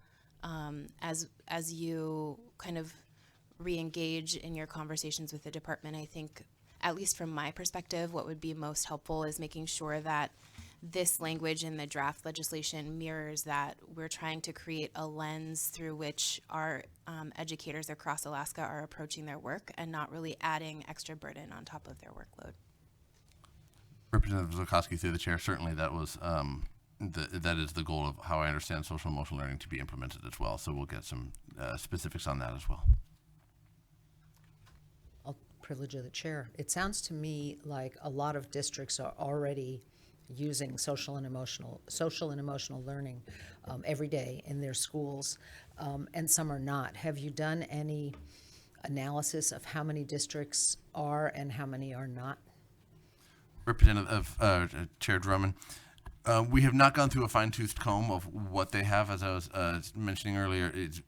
as you kind of re-engage in your conversations with the department, I think, at least from my perspective, what would be most helpful is making sure that this language in the draft legislation mirrors that. We're trying to create a lens through which our educators across Alaska are approaching their work and not really adding extra burden on top of their workload. Representative Zolkowski, through the chair, certainly that was that is the goal of how I understand social emotional learning to be implemented as well. So we'll get some specifics on that as well. Privilege of the chair. It sounds to me like a lot of districts are already using social and emotional learning every day in their schools, and some are not. Have you done any analysis of how many districts are and how many are not? Representative Chair Drummond, we have not gone through a fine-toothed comb of what they have. As I was mentioning earlier, it's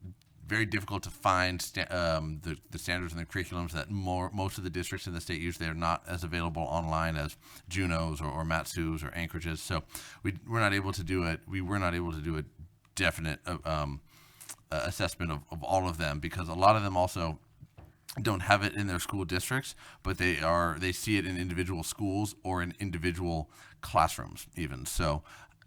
very difficult to find the standards and the curriculums that most of the districts in the state use. They're not as available online as Juneau's or Matsu's or Anchorage's. So we're not able to do it. We were not able to do a definite assessment of all of them, because a lot of them also don't have it in their school districts, but they see it in individual schools or in individual classrooms even. So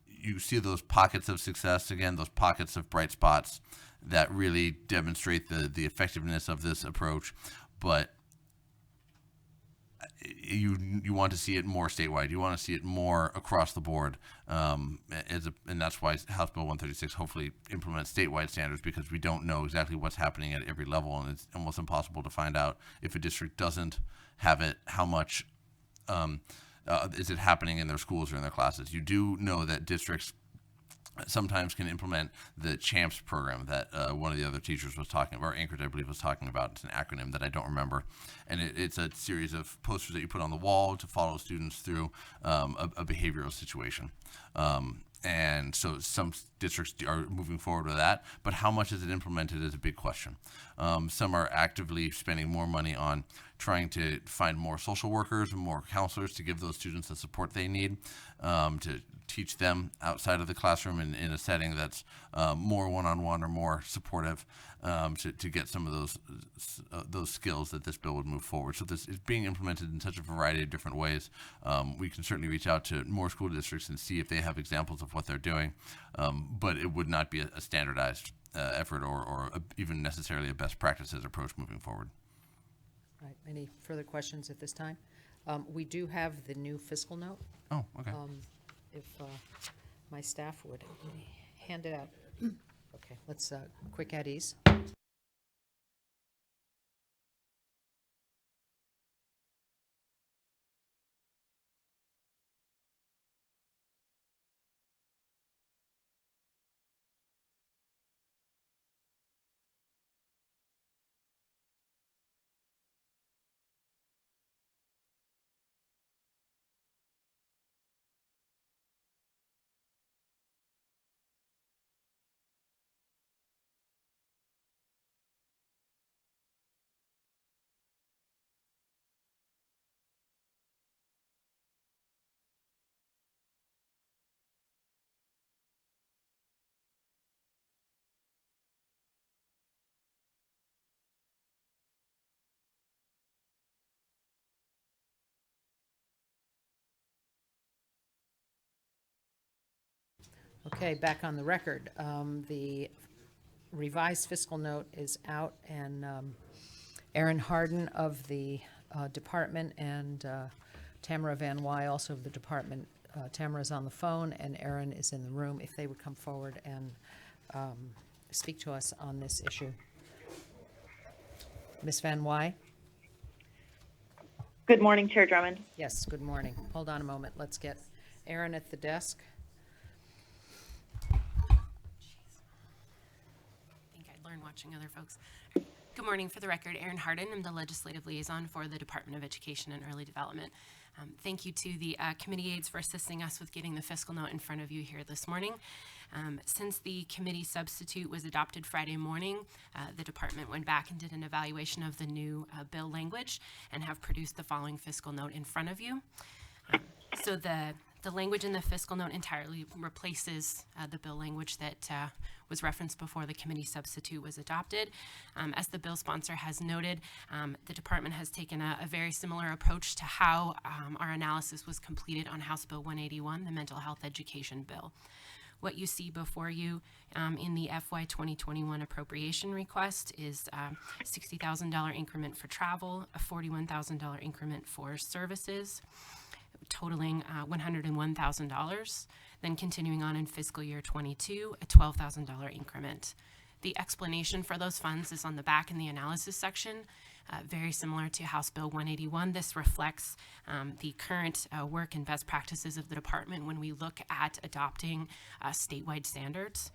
you see those pockets of success, again, those pockets of bright spots that really demonstrate the effectiveness of this approach, but you want to see it more statewide. You want to see it more across the board, and that's why House Bill 136 hopefully implements statewide standards, because we don't know exactly what's happening at every level, and it's almost impossible to find out if a district doesn't have it, how much is it happening in their schools or in their classes. You do know that districts sometimes can implement the CHAMPS program that one of the other teachers was talking about, or Anchorage, I believe, was talking about. It's an acronym that I don't remember. And it's a series of posters that you put on the wall to follow students through a behavioral situation. And so some districts are moving forward with that, but how much is it implemented is a big question. Some are actively spending more money on trying to find more social workers and more counselors to give those students the support they need, to teach them outside of the classroom in a setting that's more one-on-one or more supportive, to get some of those skills that this bill would move forward. So this is being implemented in such a variety of different ways. We can certainly reach out to more school districts and see if they have examples of what they're doing, but it would not be a standardized effort or even necessarily a best practices approach moving forward. All right, any further questions at this time? We do have the new fiscal note. Oh, okay. If my staff would hand it out. Okay, let's quick at ease. Okay, back on the record. The revised fiscal note is out, and Erin Harden of the department and Tamara Van Wy, also of the department. Tamara's on the phone and Erin is in the room. If they would come forward and speak to us on this issue. Ms. Van Wy? Good morning, Chair Drummond. Yes, good morning. Hold on a moment. Let's get Erin at the desk. I think I'd learn watching other folks. Good morning. For the record, Erin Hardin. I'm the Legislative Liaison for the Department of Education and Early Development. Thank you to the committee aides for assisting us with getting the fiscal note in front of you here this morning. Since the committee substitute was adopted Friday morning, the department went back and did an evaluation of the new bill language and have produced the following fiscal note in front of you. So the language in the fiscal note entirely replaces the bill language that was referenced before the committee substitute was adopted. As the bill sponsor has noted, the department has taken a very similar approach to how our analysis was completed on House Bill 181, the Mental Health Education Bill. What you see before you in the FY 2021 appropriation request is a $60,000 increment for travel, a $41,000 increment for services, totaling $101,000. Then continuing on in fiscal year 22, a $12,000 increment. The explanation for those funds is on the back in the analysis section. Very similar to House Bill 181, this reflects the current work and best practices of the department when we look at adopting statewide standards.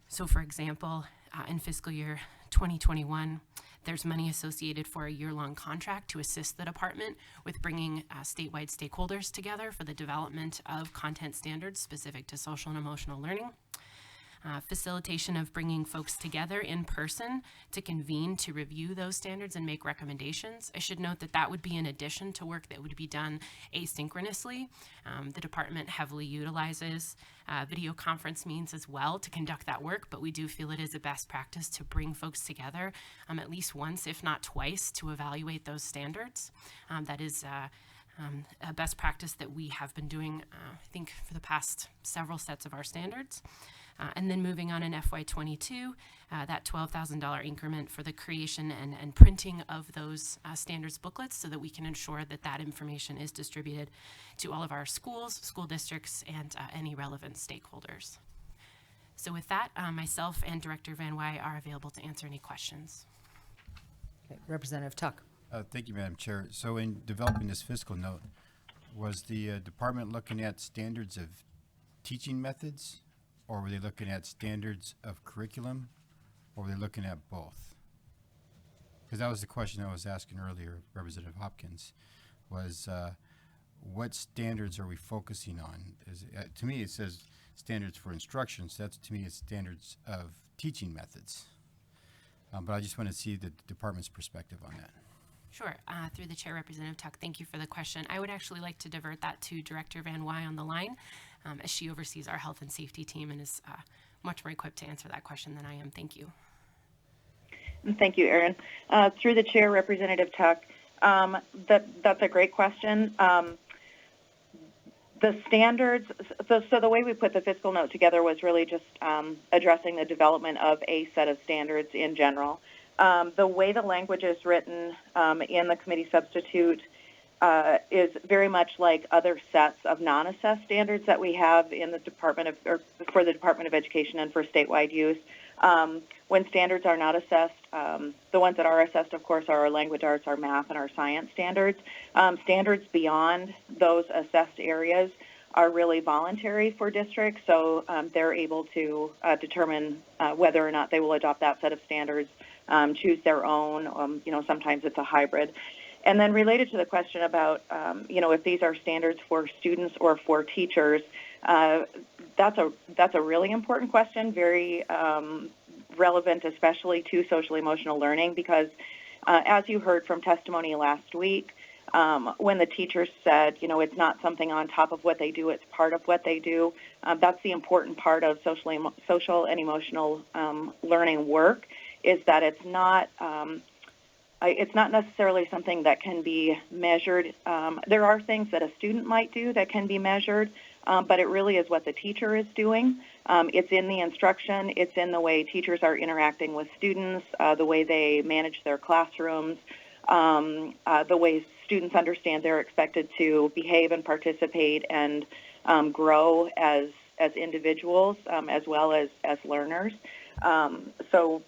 So for example, in fiscal year 2021, there's money associated for a year-long contract to assist the department with bringing statewide stakeholders together for the development of content standards specific to social and emotional learning. Facilitation of bringing folks together in person to convene to review those standards and make recommendations. I should note that that would be in addition to work that would be done asynchronously. The department heavily utilizes video conference means as well to conduct that work, but we do feel it is a best practice to bring folks together at least once, if not twice, to evaluate those standards. That is a best practice that we have been doing, I think, for the past several sets of our standards. And then moving on in FY22, that $12,000 increment for the creation and printing of those standards booklets so that we can ensure that that information is distributed to all of our schools, school districts, and any relevant stakeholders. So with that, myself and Director Van Wy are available to answer any questions. Okay, Representative Tuck. Thank you, Madam Chair. So in developing this fiscal note, was the department looking at standards of teaching methods, or were they looking at standards of curriculum, or were they looking at both? Because that was the question I was asking earlier, Representative Hopkins, was what standards are we focusing on? To me, it says standards for instruction, so that's, to me, it's standards of teaching methods. But I just want to see the department's perspective on that. Sure. Through the chair, Representative Tuck, thank you for the question. I would actually like to divert that to Director Van Wy on the line, as she oversees our health and safety team and is much more equipped to answer that question than I am. Thank you. Thank you, Erin. Through the chair, Representative Tuck, that's a great question. The standards, so the way we put the fiscal note together was really just addressing the development of a set of standards in general. The way the language is written in the committee substitute is very much like other sets of non-assessed standards that we have in the Department of, or for the Department of Education and for statewide use. When standards are not assessed, the ones that are assessed, of course, are our language arts, our math, and our science standards. Standards beyond those assessed areas are really voluntary for districts, so they're able to determine whether or not they will adopt that set of standards, choose their own. Sometimes it's a hybrid. And then related to the question about, if these are standards for students or for teachers, that's a really important question, very relevant, especially to social emotional learning, because as you heard from testimony last week, when the teachers said, it's not something on top of what they do, it's part of what they do. That's the important part of social and emotional learning work, is that it's not necessarily something that can be measured. There are things that a student might do that can be measured, but it really is what the teacher is doing. It's in the instruction. It's in the way teachers are interacting with students, the way they manage their classrooms, the way students understand they're expected to behave and participate and grow as individuals as well as learners. So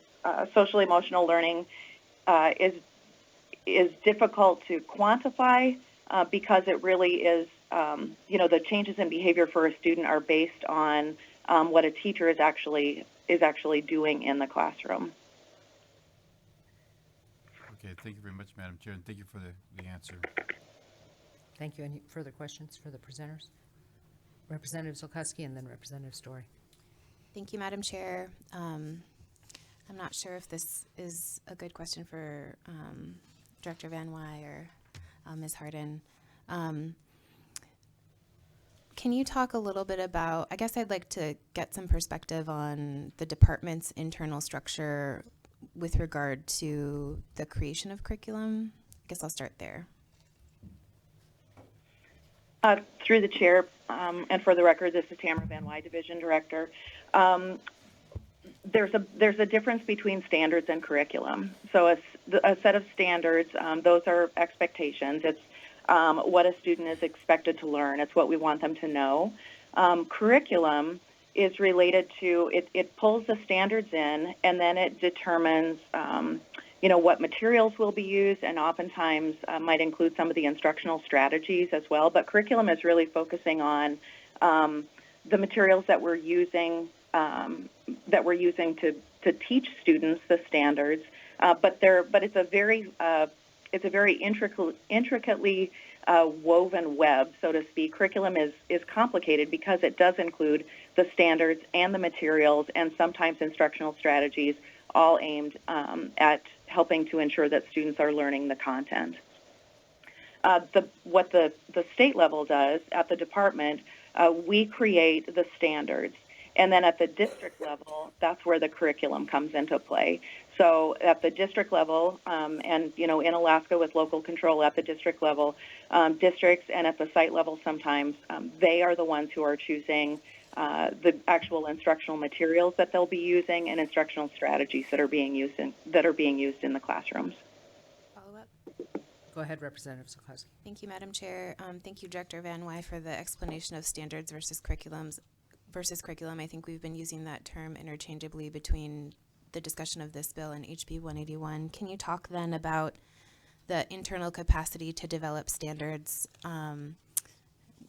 social emotional learning is difficult to quantify because it really is, the changes in behavior for a student are based on what a teacher is actually doing in the classroom. Okay, thank you very much, Madam Chair, and thank you for the answer. Thank you. Any further questions for the presenters? Representative Zulkowski and then Representative Story. Thank you, Madam Chair. I'm not sure if this is a good question for Director Van Wy or Ms. Harden. Can you talk a little bit about, I guess I'd like to get some perspective on the department's internal structure with regard to the creation of curriculum? I guess I'll start there. Through the chair, and for the record, this is Tamara Van Wy, Division Director. There's a difference between standards and curriculum. So a set of standards, those are expectations. It's what a student is expected to learn. It's what we want them to know. Curriculum is related to, it pulls the standards in, and then it determines what materials will be used, and oftentimes might include some of the instructional strategies as well. But curriculum is really focusing on the materials that we're using to teach students the standards. But it's a very intricately woven web, so to speak. Curriculum is complicated because it does include the standards and the materials and sometimes instructional strategies, all aimed at helping to ensure that students are learning the content. What the state level does at the department, we create the standards. And then at the district level, that's where the curriculum comes into play. So at the district level, and in Alaska with local control at the district level, districts and at the site level sometimes, they are the ones who are choosing the actual instructional materials that they'll be using and instructional strategies that are being used in the classrooms. Follow up. Go ahead, Representative Zulkowski. Thank you, Madam Chair. Thank you, Director Van Wy, for the explanation of standards versus curriculum. I think we've been using that term interchangeably between the discussion of this bill and HB 181. Can you talk then about the internal capacity to develop standards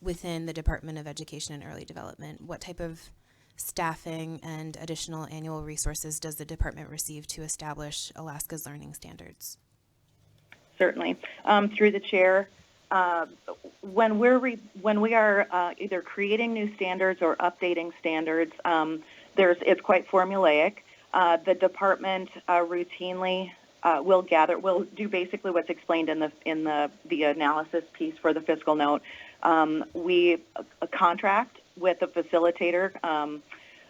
within the Department of Education and Early Development? What type of staffing and additional annual resources does the department receive to establish Alaska's learning standards? Certainly. Through the chair, when we are either creating new standards or updating standards, it's quite formulaic. The department routinely will do basically what's explained in the analysis piece for the fiscal note. We contract with a facilitator.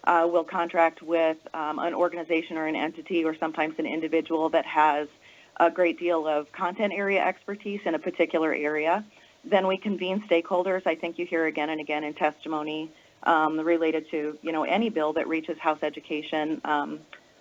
We'll contract with an organization or an entity or sometimes an individual that has a great deal of content area expertise in a particular area. Then we convene stakeholders. I think you hear again and again in testimony related to any bill that reaches House Education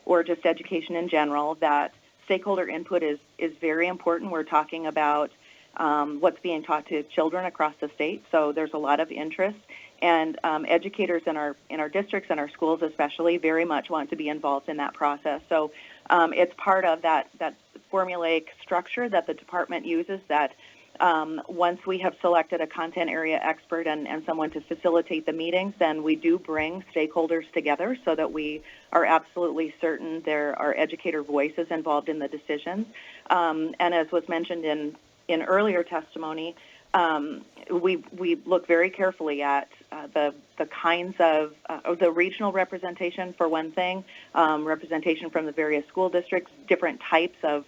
or just education in general, that stakeholder input is very important. We're talking about what's being taught to children across the state, so there's a lot of interest. And educators in our districts and our schools especially very much want to be involved in that process. So it's part of that formulaic structure that the department uses, that once we have selected a content area expert and someone to facilitate the meetings, then we do bring stakeholders together so that we are absolutely certain there are educator voices involved in the decisions. And as was mentioned in earlier testimony, we look very carefully at the kinds of the regional representation, for one thing, representation from the various school districts, different types of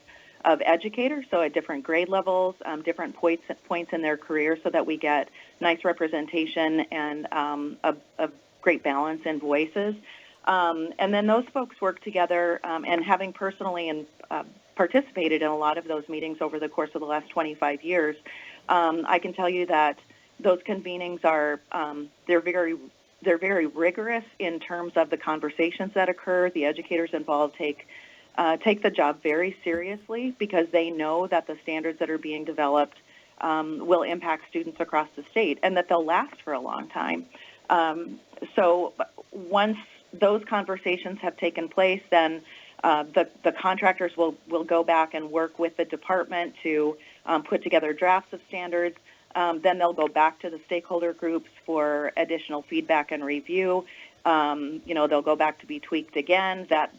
educators, so at different grade levels, different points in their career, so that we get nice representation and a great balance in voices. And then those folks work together, and having personally participated in a lot of those meetings over the course of the last 25 years, I can tell you that those convenings are they're very rigorous in terms of the conversations that occur. The educators involved take the job very seriously because they know that the standards that are being developed will impact students across the state and that they'll last for a long time. So once those conversations have taken place, then the contractors will go back and work with the department to put together drafts of standards. Then they'll go back to the stakeholder groups for additional feedback and review. They'll go back to be tweaked again. That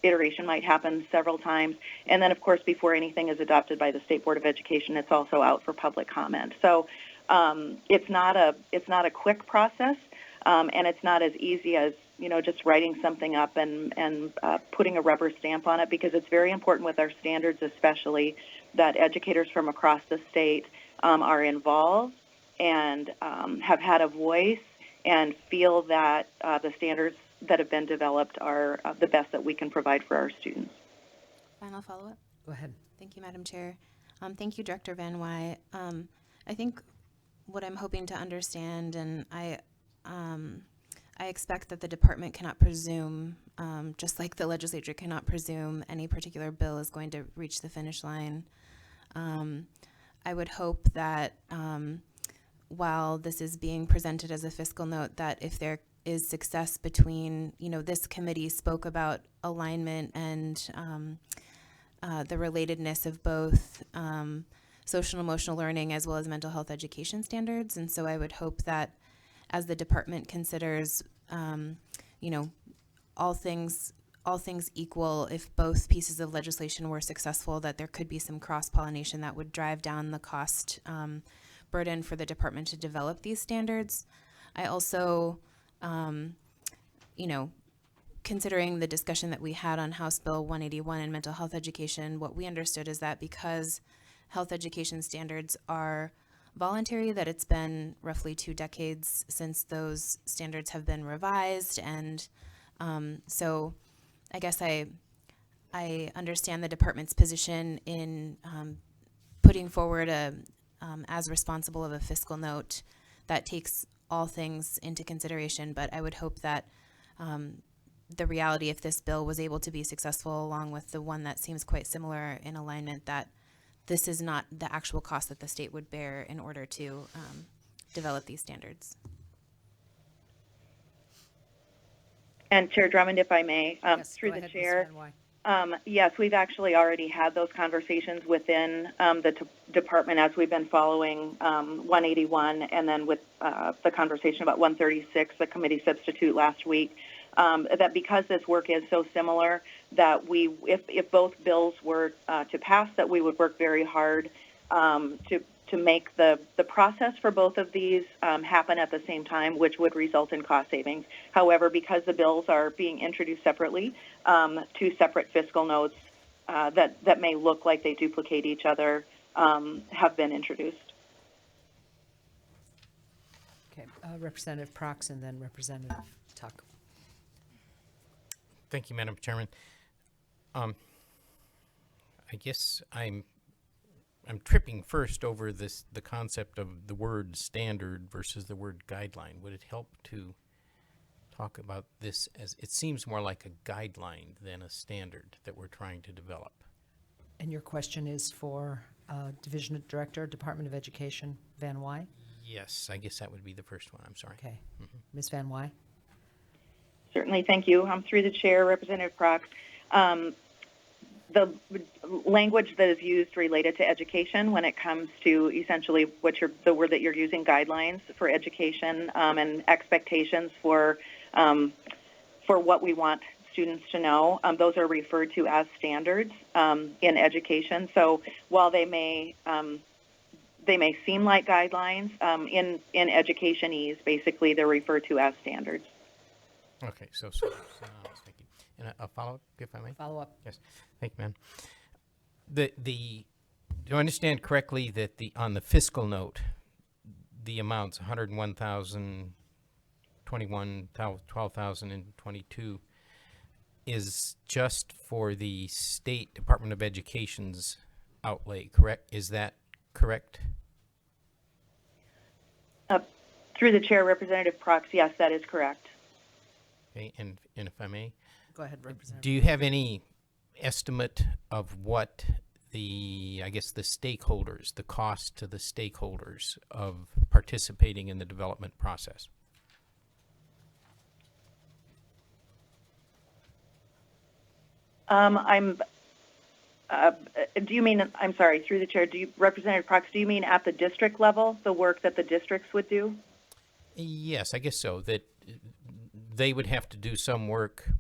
iteration might happen several times. And then, of course, before anything is adopted by the State Board of Education, it's also out for public comment. So it's not a quick process, and it's not as easy as just writing something up and putting a rubber stamp on it, because it's very important with our standards, especially, that educators from across the state are involved and have had a voice and feel that the standards that have been developed are the best that we can provide for our students. Final follow-up. Go ahead. Thank you, Madam Chair. Thank you, Director Van Wy. I think what I'm hoping to understand, and I expect that the department cannot presume, just like the legislature cannot presume any particular bill is going to reach the finish line. I would hope that while this is being presented as a fiscal note, that if there is success between, this committee spoke about alignment and the relatedness of both social and emotional learning as well as mental health education standards. And so I would hope that as the department considers, all things equal, if both pieces of legislation were successful, that there could be some cross-pollination that would drive down the cost burden for the department to develop these standards. I also, considering the discussion that we had on House Bill 181 and mental health education, what we understood is that because health education standards are voluntary, that it's been roughly 2 decades since those standards have been revised. And so I guess I understand the department's position in putting forward as responsible of a fiscal note that takes all things into consideration, but I would hope that the reality, if this bill was able to be successful along with the one that seems quite similar in alignment, that this is not the actual cost that the state would bear in order to develop these standards. And Chair Drummond, if I may, Yes, through go the ahead, Ms. chair, Van Wy. yes, we've actually already had those conversations within the department as we've been following 181, and then with the conversation about 136, the committee substitute last week, that because this work is so similar, that if both bills were to pass, that we would work very hard to make the process for both of these happen at the same time, which would result in cost savings. However, because the bills are being introduced separately, 2 separate fiscal notes that may look like they duplicate each other have been introduced. Okay, Representative Prox and then Representative Tuck. Thank you, Madam Chairman. I guess I'm tripping first over the concept of the word standard versus the word guideline. Would it help to talk about this as, it seems more like a guideline than a standard that we're trying to develop? And your question is for Division Director, Department of Education, Van Wy? Yes, I guess that would be the first one. I'm sorry. Okay. Ms. Van Wy? Certainly, thank you. Through the chair, Representative Prox. The language that is used related to education when it comes to essentially the word that you're using, guidelines for education and expectations for what we want students to know, those are referred to as standards in education. So while they may seem like guidelines, in educationese, basically they're referred to as standards. Okay, so thank you. And a follow-up, if I may? Follow up. Yes, thank you, ma'am. Do I understand correctly that on the fiscal note, the amounts 101,000, 21, 12,000, and 22 is just for the State Department of Education's outlay, correct? Is that correct? Through the chair, Representative Prox, yes, that is correct. Okay, and if I may, Go ahead, Representative. do you have any estimate of what the stakeholders, the cost to the stakeholders of participating in the development process? Do you mean, I'm sorry, through the chair, Representative Prox, do you mean at the district level, the work that the districts would do? Yes, I guess so, that they would have to do some work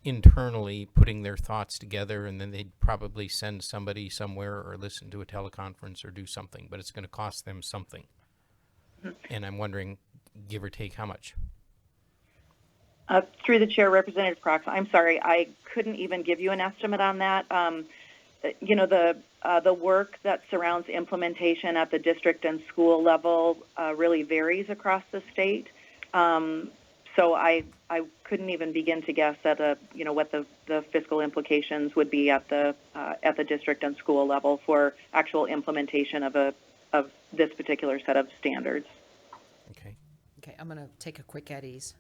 internally putting their thoughts together, and then they'd probably send somebody somewhere or listen to a teleconference or do something, but it's going to cost them something. And I'm wondering, give or take, how much? Through the chair, Representative Prox, I'm sorry, I couldn't even give you an estimate on that. You know, the work that surrounds implementation at the district and school level really varies across the state. So I couldn't even begin to guess at you know, what the fiscal implications would be at the district and school level for actual implementation of this particular set of standards. Okay. Okay, I'm going to take a quick at ease.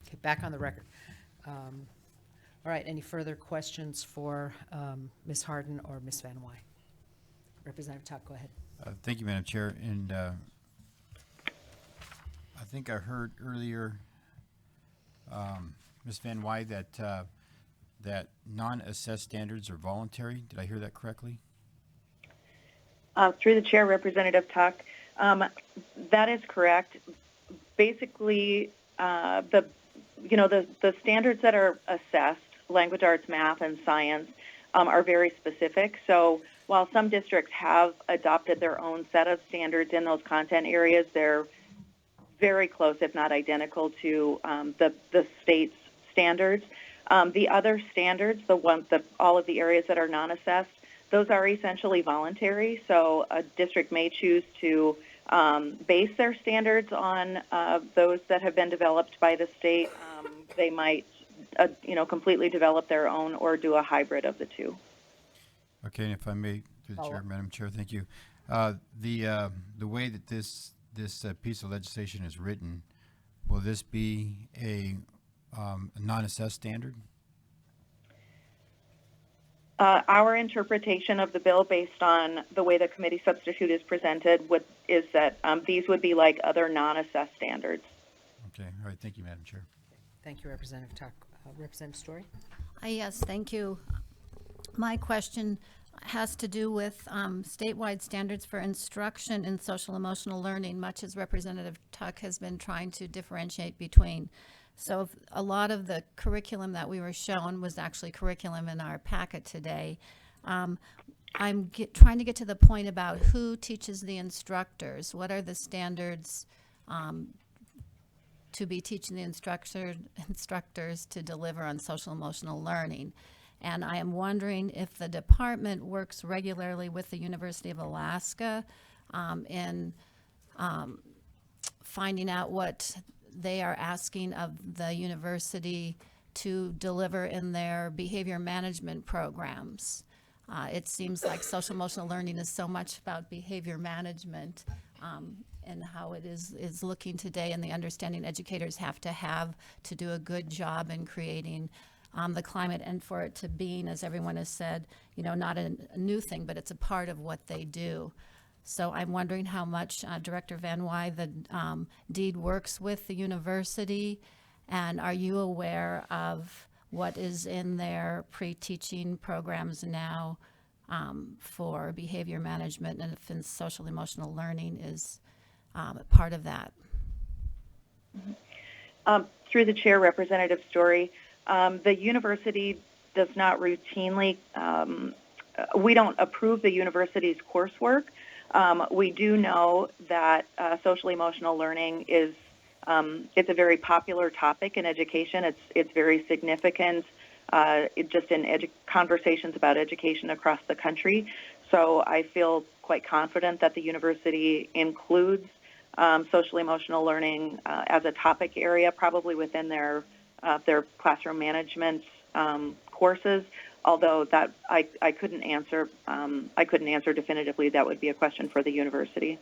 Okay, back on the record. All right, any further questions for Ms. Harden or Ms. Van Wy? Representative Tuck, go ahead. Thank you, Madam Chair. And I think I heard earlier, Ms. Van Wy, that non-assessed standards are voluntary. Did I hear that correctly? Through the chair, Representative Tuck, that is correct. Basically, the standards that are assessed, language arts, math, and science, are very specific. So while some districts have adopted their own set of standards in those content areas, they're very close, if not identical, to the state's standards. The other standards, all of the areas that are non-assessed, those are essentially voluntary. So a district may choose to base their standards on those that have been developed by the state. They might, completely develop their own or do a hybrid of the two. Okay, and if I may, through the chair, Madam Chair, thank you. The way that this piece of legislation is written, will this be a non-assessed standard? Our interpretation of the bill, based on the way the committee substitute is presented, is that these would be like other non-assessed standards. Okay, all right, thank you, Madam Chair. Thank you, Representative Tuck. Representative Story? Yes, thank you. My question has to do with statewide standards for instruction in social emotional learning, much as Representative Tuck has been trying to differentiate between. So a lot of the curriculum that we were shown was actually curriculum in our packet today. I'm trying to get to the point about who teaches the instructors. What are the standards to be teaching the instructors to deliver on social emotional learning? And I am wondering if the department works regularly with the University of Alaska in finding out what they are asking of the university to deliver in their behavior management programs. It seems like social emotional learning is so much about behavior management and how it is looking today, and the understanding educators have to do a good job in creating the climate, and for it to being, as everyone has said, not a new thing, but it's a part of what they do. So I'm wondering how much Director Van Wy, the DEED, works with the university, and are you aware of what is in their pre-teaching programs now for behavior management, and if social emotional learning is part of that? Through the chair, Representative Story, the university does not routinely, we don't approve the university's coursework. We do know that social emotional learning is it's a very popular topic in education. It's very significant just in conversations about education across the country. So I feel quite confident that the university includes social emotional learning as a topic area, probably within their classroom management courses. Although that I couldn't answer definitively. That would be a question for the university.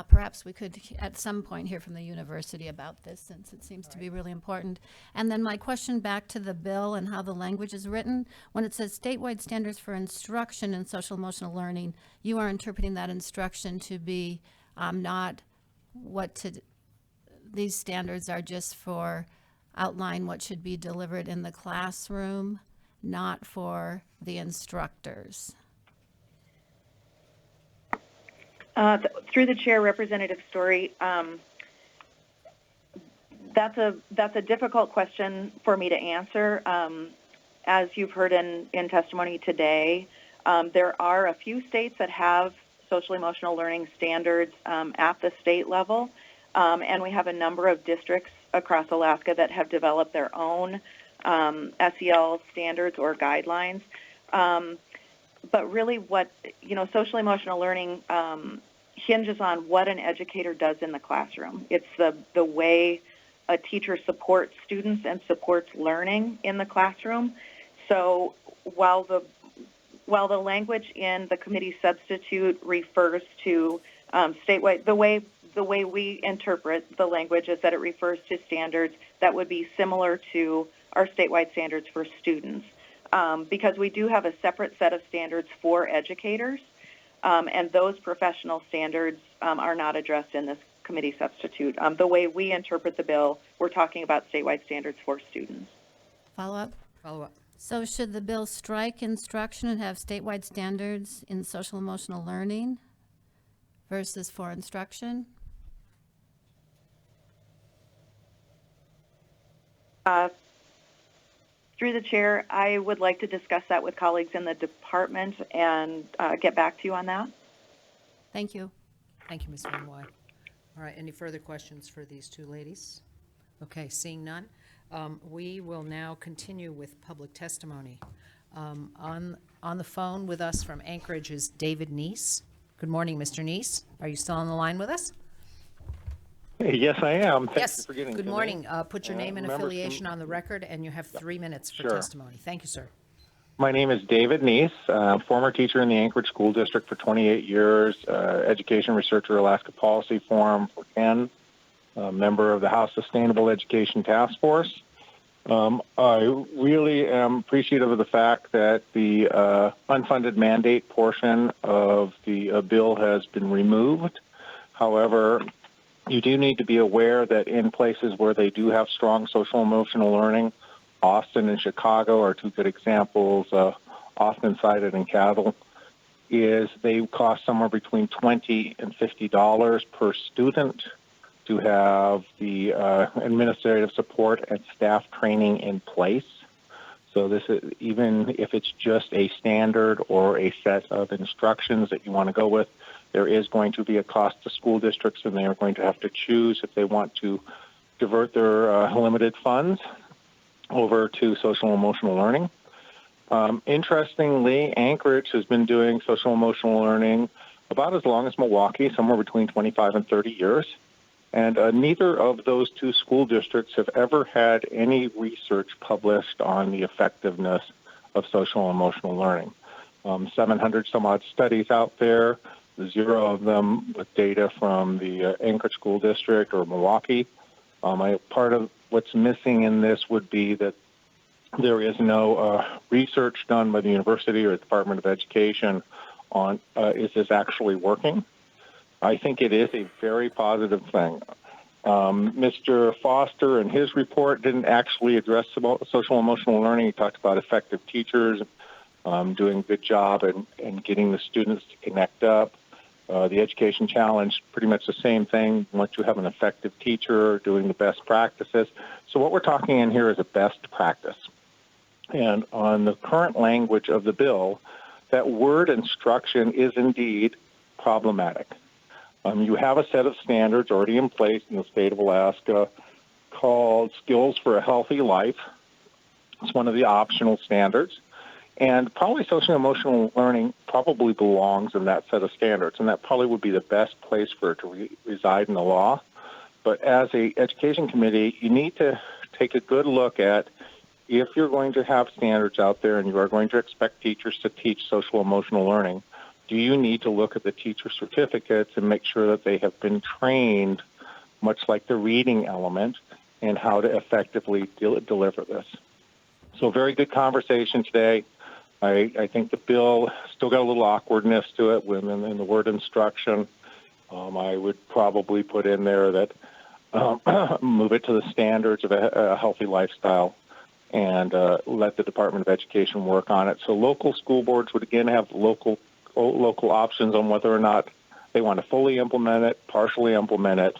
Perhaps we could, at some point, hear from the university about this, since it seems to be really important. And then my question back to the bill and how the language is written. When it says statewide standards for instruction in social emotional learning, you are interpreting that instruction to be not what to, these standards are just for outline what should be delivered in the classroom, not for the instructors. Through the chair, Representative Story, that's a difficult question for me to answer. As you've heard in testimony today, there are a few states that have social emotional learning standards at the state level, and we have a number of districts across Alaska that have developed their own SEL standards or guidelines. But really what, social emotional learning hinges on what an educator does in the classroom. It's the way a teacher supports students and supports learning in the classroom. So while the language in the committee substitute refers to statewide, the way we interpret the language is that it refers to standards that would be similar to our statewide standards for students. Because we do have a separate set of standards for educators, and those professional standards are not addressed in this committee substitute. The way we interpret the bill, we're talking about statewide standards for students. Follow up? Follow up. So should the bill strike instruction and have statewide standards in social emotional learning versus for instruction? Through the chair, I would like to discuss that with colleagues in the department and get back to you on that. Thank you. Thank you, Ms. Van Wy. All right, any further questions for these two ladies? Okay, seeing none, we will now continue with public testimony. On the phone with us from Anchorage is David Neese. Good morning, Mr. Neese. Are you still on the line with us? Yes, I am. Thank Yes. you for getting Good to morning. me. Put your name and members affiliation on the record, and you have 3 minutes for Sure. testimony. Thank you, sir. My name is David Neese, former teacher in the Anchorage School District for 28 years, education researcher, Alaska Policy Forum for Ken, member of the House Sustainable Education Task Force. I really am appreciative of the fact that the unfunded mandate portion of the bill has been removed. However, you do need to be aware that in places where they do have strong social emotional learning, Austin and Chicago are two good examples. Austin cited in Cattle is they cost somewhere between $20 and $50 per student to have the administrative support and staff training in place. So this is, even if it's just a standard or a set of instructions that you want to go with, there is going to be a cost to school districts, and they are going to have to choose if they want to divert their limited funds over to social emotional learning. Interestingly, Anchorage has been doing social emotional learning about as long as Milwaukee, somewhere between 25 and 30 years. And neither of those two school districts have ever had any research published on the effectiveness of social emotional learning. 700 some odd studies out there, 0 of them with data from the Anchorage School District or Milwaukee. Part of what's missing in this would be that there is no research done by the university or the Department of Education on is this actually working. I think it is a very positive thing. Mr. Foster in his report didn't actually address social emotional learning. He talked about effective teachers doing a good job and getting the students to connect up. The Education Challenge, pretty much the same thing. Once you have an effective teacher doing the best practices. So what we're talking in here is a best practice. And on the current language of the bill, that word instruction is indeed problematic. You have a set of standards already in place in the state of Alaska called Skills for a Healthy Life. It's one of the optional standards. And probably social emotional learning probably belongs in that set of standards, and that probably would be the best place for it to reside in the law. But as a education committee, you need to take a good look at if you're going to have standards out there and you are going to expect teachers to teach social emotional learning, do you need to look at the teacher certificates and make sure that they have been trained, much like the reading element, in how to effectively deliver this? So very good conversation today. I think the bill still got a little awkwardness to it in the word instruction. I would probably put in there that move it to the standards of a healthy lifestyle and let the Department of Education work on it. So local school boards would, again, have local options on whether or not they want to fully implement it, partially implement it,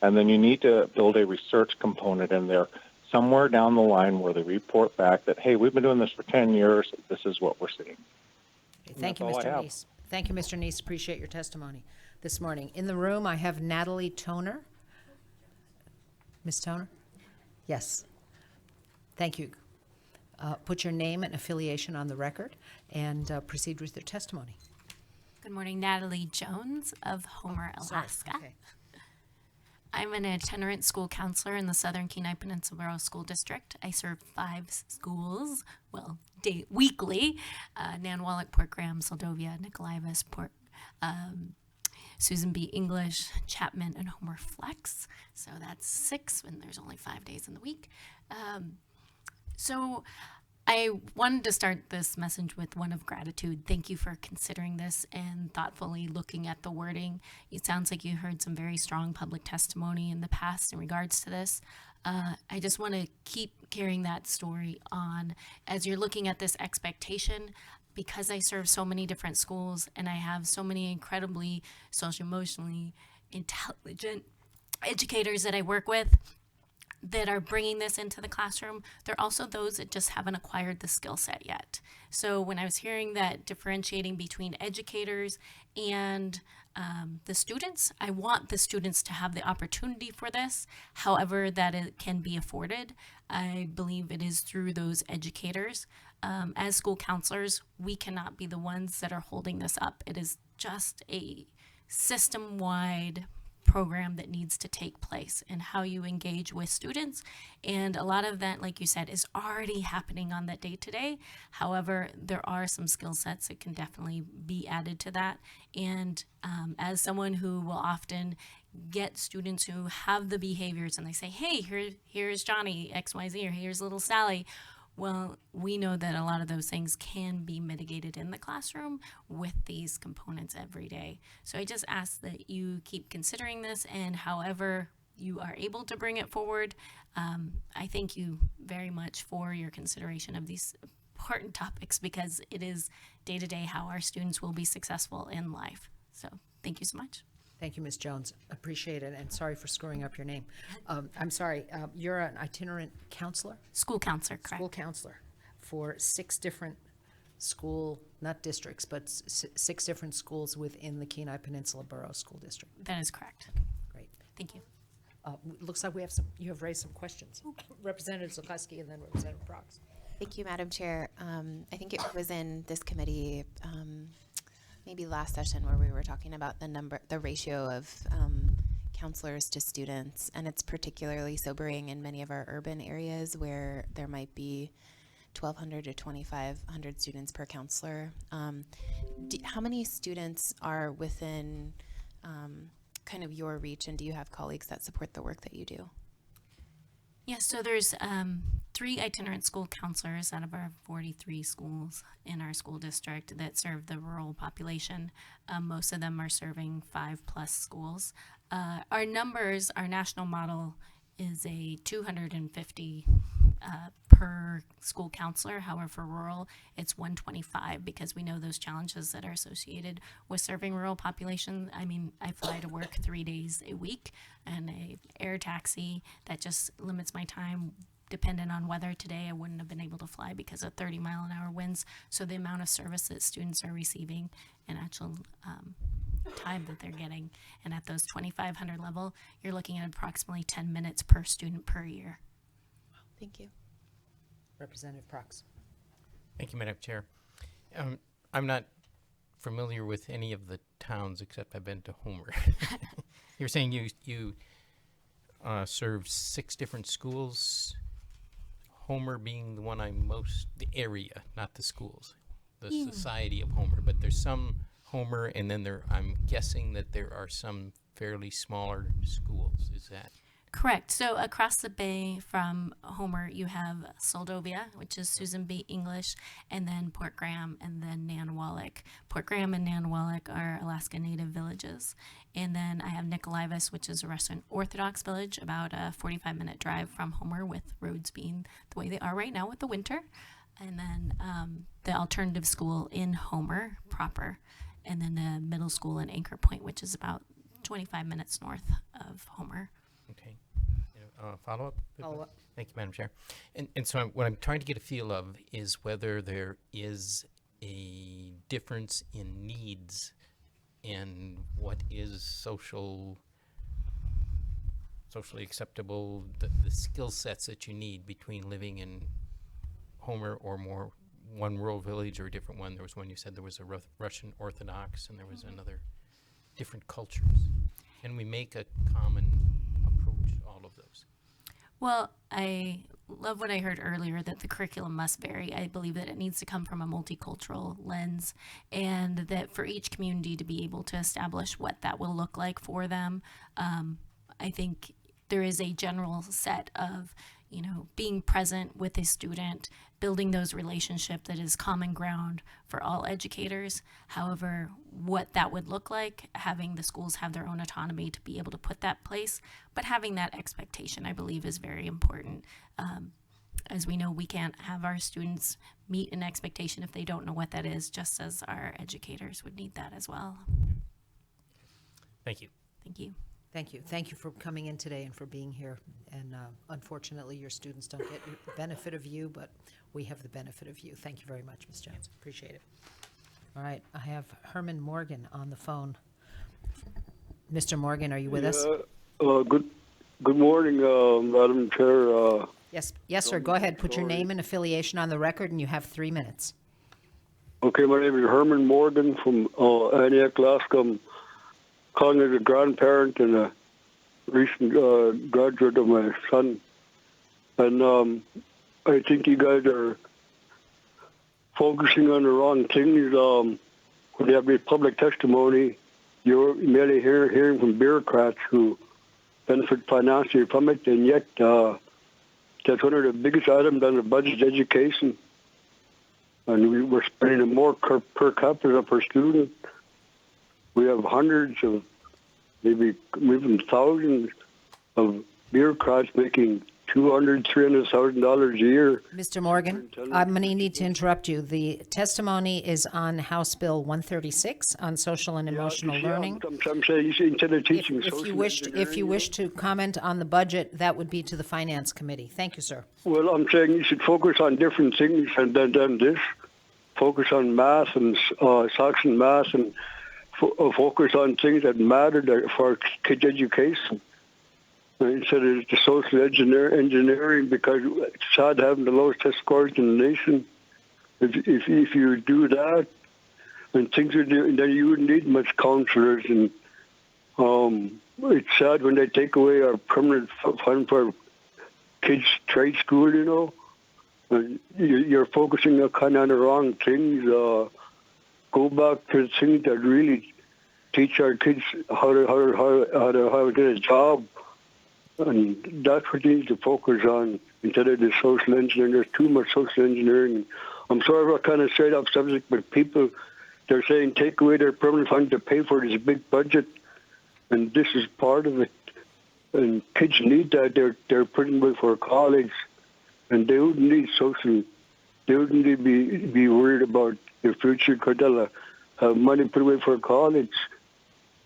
and then you need to build a research component in there somewhere down the line where they report back that, hey, we've been doing this for 10 years, this is what we're seeing. Okay, thank you, that's all I Mr. have. Neese. Thank you, Mr. Neese. Appreciate your testimony this morning. In the room, I have Natalie Toner. Ms. Toner? Yes. Thank you. Put your name and affiliation on the record and proceed with your testimony. Good morning, Natalie Jones of Homer, Alaska. Okay. I'm an itinerant school counselor in the Southern Kenai Peninsula Borough School District. I serve 5 schools, well, weekly, Nanwalek, Port Graham, Soldovia, Nicolaivis, Susan B. English, Chapman, and Homer Flex. So that's 6, and there's only 5 days in the week. So I wanted to start this message with one of gratitude. Thank you for considering this and thoughtfully looking at the wording. It sounds like you heard some very strong public testimony in the past in regards to this. I just want to keep carrying that story on as you're looking at this expectation. Because I serve so many different schools and I have so many incredibly social emotionally intelligent educators that I work with that are bringing this into the classroom, there are also those that just haven't acquired the skill set yet. So when I was hearing that differentiating between educators and the students, I want the students to have the opportunity for this, however that it can be afforded. I believe it is through those educators. As school counselors, we cannot be the ones that are holding this up. It is just a system-wide program that needs to take place and how you engage with students. And a lot of that, like you said, is already happening on that day-to-day. However, there are some skill sets that can definitely be added to that. And as someone who will often get students who have the behaviors and they say, hey, here's Johnny, XYZ, or here's little Sally. Well, we know that a lot of those things can be mitigated in the classroom with these components every day. So I just ask that you keep considering this, and however you are able to bring it forward, I thank you very much for your consideration of these important topics, because it is day-to-day how our students will be successful in life. So thank you so much. Thank you, Ms. Jones. Appreciate it, and sorry for screwing up your name. I'm sorry, you're an itinerant counselor? School counselor, correct? School counselor for 6 different school, not districts, but 6 different schools within the Kenai Peninsula Borough School District. That is correct. Great. Thank you. Looks like you have raised some questions. Representative Zukoski and then Representative Brox. Thank you, Madam Chair. I think it was in this committee, maybe last session, where we were talking about the ratio of counselors to students, and it's particularly sobering in many of our urban areas where there might be 1,200 to 2,500 students per counselor. How many students are within kind of your reach, and do you have colleagues that support the work that you do? Yes, so there's 3 itinerant school counselors out of our 43 schools in our school district that serve the rural population. Most of them are serving 5+ schools. Our numbers, our national model is a 250 per school counselor. However, for rural, it's 125, because we know those challenges that are associated with serving rural population. I mean, I fly to work 3 days a week, and a air taxi that just limits my time. Dependent on weather today, I wouldn't have been able to fly because of 30-mile-an-hour winds. So the amount of service that students are receiving and actual time that they're getting, and at those 2,500 level, you're looking at approximately 10 minutes per student per year. Thank you. Representative Brox. Thank you, Madam Chair. I'm not familiar with any of the towns except I've been to Homer. You're saying you serve 6 different schools, Homer being the one the area, not the schools, the society of Homer, but there's some Homer, and then I'm guessing that there are some fairly smaller schools. Is that? Correct. So across the bay from Homer, you have Soldovia, which is Susan B. English, and then Port Graham, and then Nanwalek. Port Graham and Nanwalek are Alaska Native villages. And then I have Nicolaivis, which is a Russian Orthodox village, about a 45-minute drive from Homer, with roads being the way they are right now with the winter. And then the alternative school in Homer proper, and then the middle school in Anchor Point, which is about 25 minutes north of Homer. Okay. Follow-up? Follow-up. Thank you, Madam Chair. And so what I'm trying to get a feel of is whether there is a difference in needs and what is socially acceptable, the skill sets that you need between living in Homer or more one rural village or a different one. There was one you said there was a Russian Orthodox, and there was another different cultures. Can we make a common approach to all of those? Well, I love what I heard earlier, that the curriculum must vary. I believe that it needs to come from a multicultural lens, and that for each community to be able to establish what that will look like for them, I think there is a general set of, being present with a student, building those relationships that is common ground for all educators. However, what that would look like, having the schools have their own autonomy to be able to put that place, but having that expectation, I believe, is very important. As we know, we can't have our students meet an expectation if they don't know what that is, just as our educators would need that as well. Thank you. Thank you. Thank you. Thank you for coming in today and for being here. And unfortunately, your students don't get the benefit of you, but we have the benefit of you. Thank you very much, Ms. Jones. Appreciate it. All right, I have Herman Morgan on the phone. Mr. Morgan, are you with us? Good morning, Madam Chair. Yes, sir. Go ahead. Put your name and affiliation on the record, and you have 3 minutes. Okay, my name is Herman Morgan from Aniak, Alaska. I'm calling as a grandparent and a recent graduate of my son. And I think you guys are focusing on the wrong things. When you have the public testimony, you're merely hearing from bureaucrats who benefit financially from it, and yet that's one of the biggest items on the budget, education. And we're spending more per capita per student. We have hundreds of, maybe even thousands of bureaucrats making $200,000, $300,000 a year. Mr. Morgan, I'm going to need to interrupt you. The testimony is on House Bill 136 on social and emotional learning. I'm saying instead of teaching If you wish to comment on the budget, that would be to the Finance Committee. Thank you, sir. Well, I'm saying you should focus on different things than this. Focus on math and science and math, and focus on things that matter for kids' education. Instead of the social engineering, because it's sad having the lowest test scores in the nation. If you do that, and things are doing, then you wouldn't need much counselors. And it's sad when they take away our permanent fund for kids' trade school. You're focusing kind of on the wrong things. Go back to the things that really teach our kids how to get a job. And that's what you need to focus on instead of the social engineering. There's too much social engineering. I'm sorry if I kind of straight off subject, but people, they're saying take away their permanent fund to pay for this big budget, and this is part of it. And kids need that. They're putting away for college, and they wouldn't need social. They wouldn't need be worried about their future because they'll have money put away for college.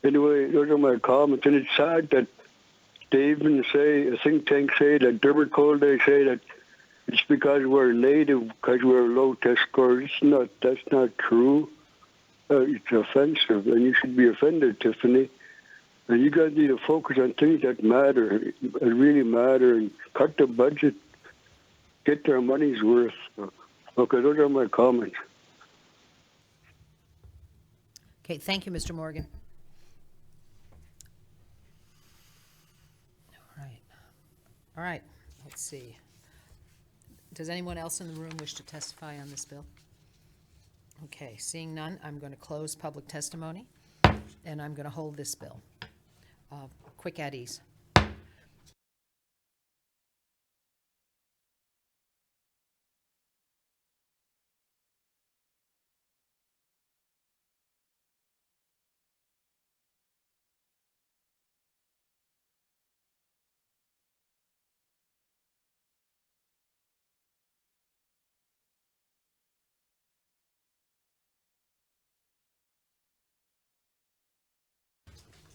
Anyway, those are my comments, and it's sad that they even say, a think tank say that Dermot Cole, they say that it's because we're native, because we're low test scores. That's not true. It's offensive, and you should be offended, Tiffany. And you guys need to focus on things that matter, that really matter, and cut the budget, get their money's worth. Okay, those are my comments. Okay, thank you, Mr. Morgan. All right, let's see. Does anyone else in the room wish to testify on this bill? Okay, seeing none, I'm going to close public testimony, and I'm going to hold this bill. Quick at ease.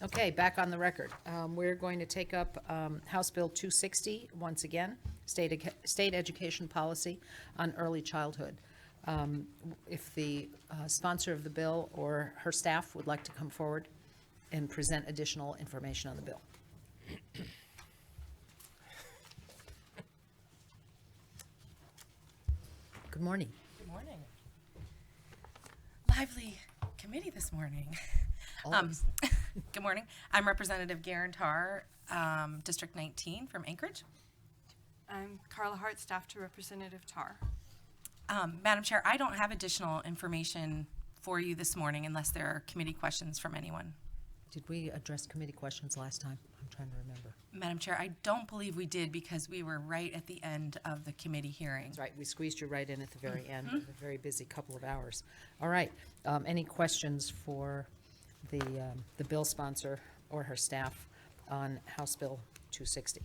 Okay, back on the record. We're going to take up House Bill 260 once again, state education policy on early childhood. If the sponsor of the bill or her staff would like to come forward and present additional information on the bill. Good morning. Good morning. Lively committee this morning. Always. Good morning. I'm Representative Garen Tarr, District 19 from Anchorage. I'm Carla Hart, staff to Representative Tarr. Madam Chair, I don't have additional information for you this morning unless there are committee questions from anyone. Did we address committee questions last time? I'm trying to remember. Madam Chair, I don't believe we did because we were right at the end of the committee hearing. That's right, we squeezed you right in at the very end, of a very busy couple of hours. All right, any questions for the bill sponsor or her staff on House Bill 260?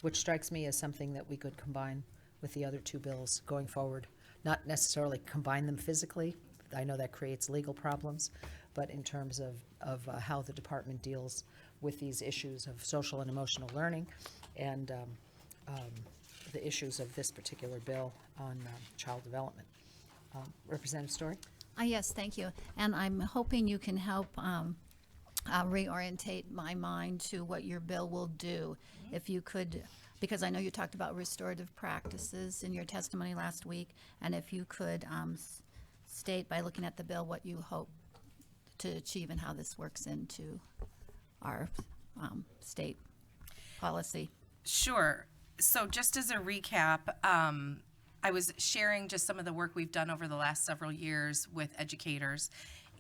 Which strikes me as something that we could combine with the other two bills going forward. Not necessarily combine them physically, I know that creates legal problems, but in terms of how the department deals with these issues of social and emotional learning and the issues of this particular bill on child development. Representative Story? Yes, thank you. And I'm hoping you can help reorientate my mind to what your bill will do. If you could, because I know you talked about restorative practices in your testimony last week, and if you could state by looking at the bill what you hope to achieve and how this works into our state policy. Sure. So just as a recap, I was sharing just some of the work we've done over the last several years with educators,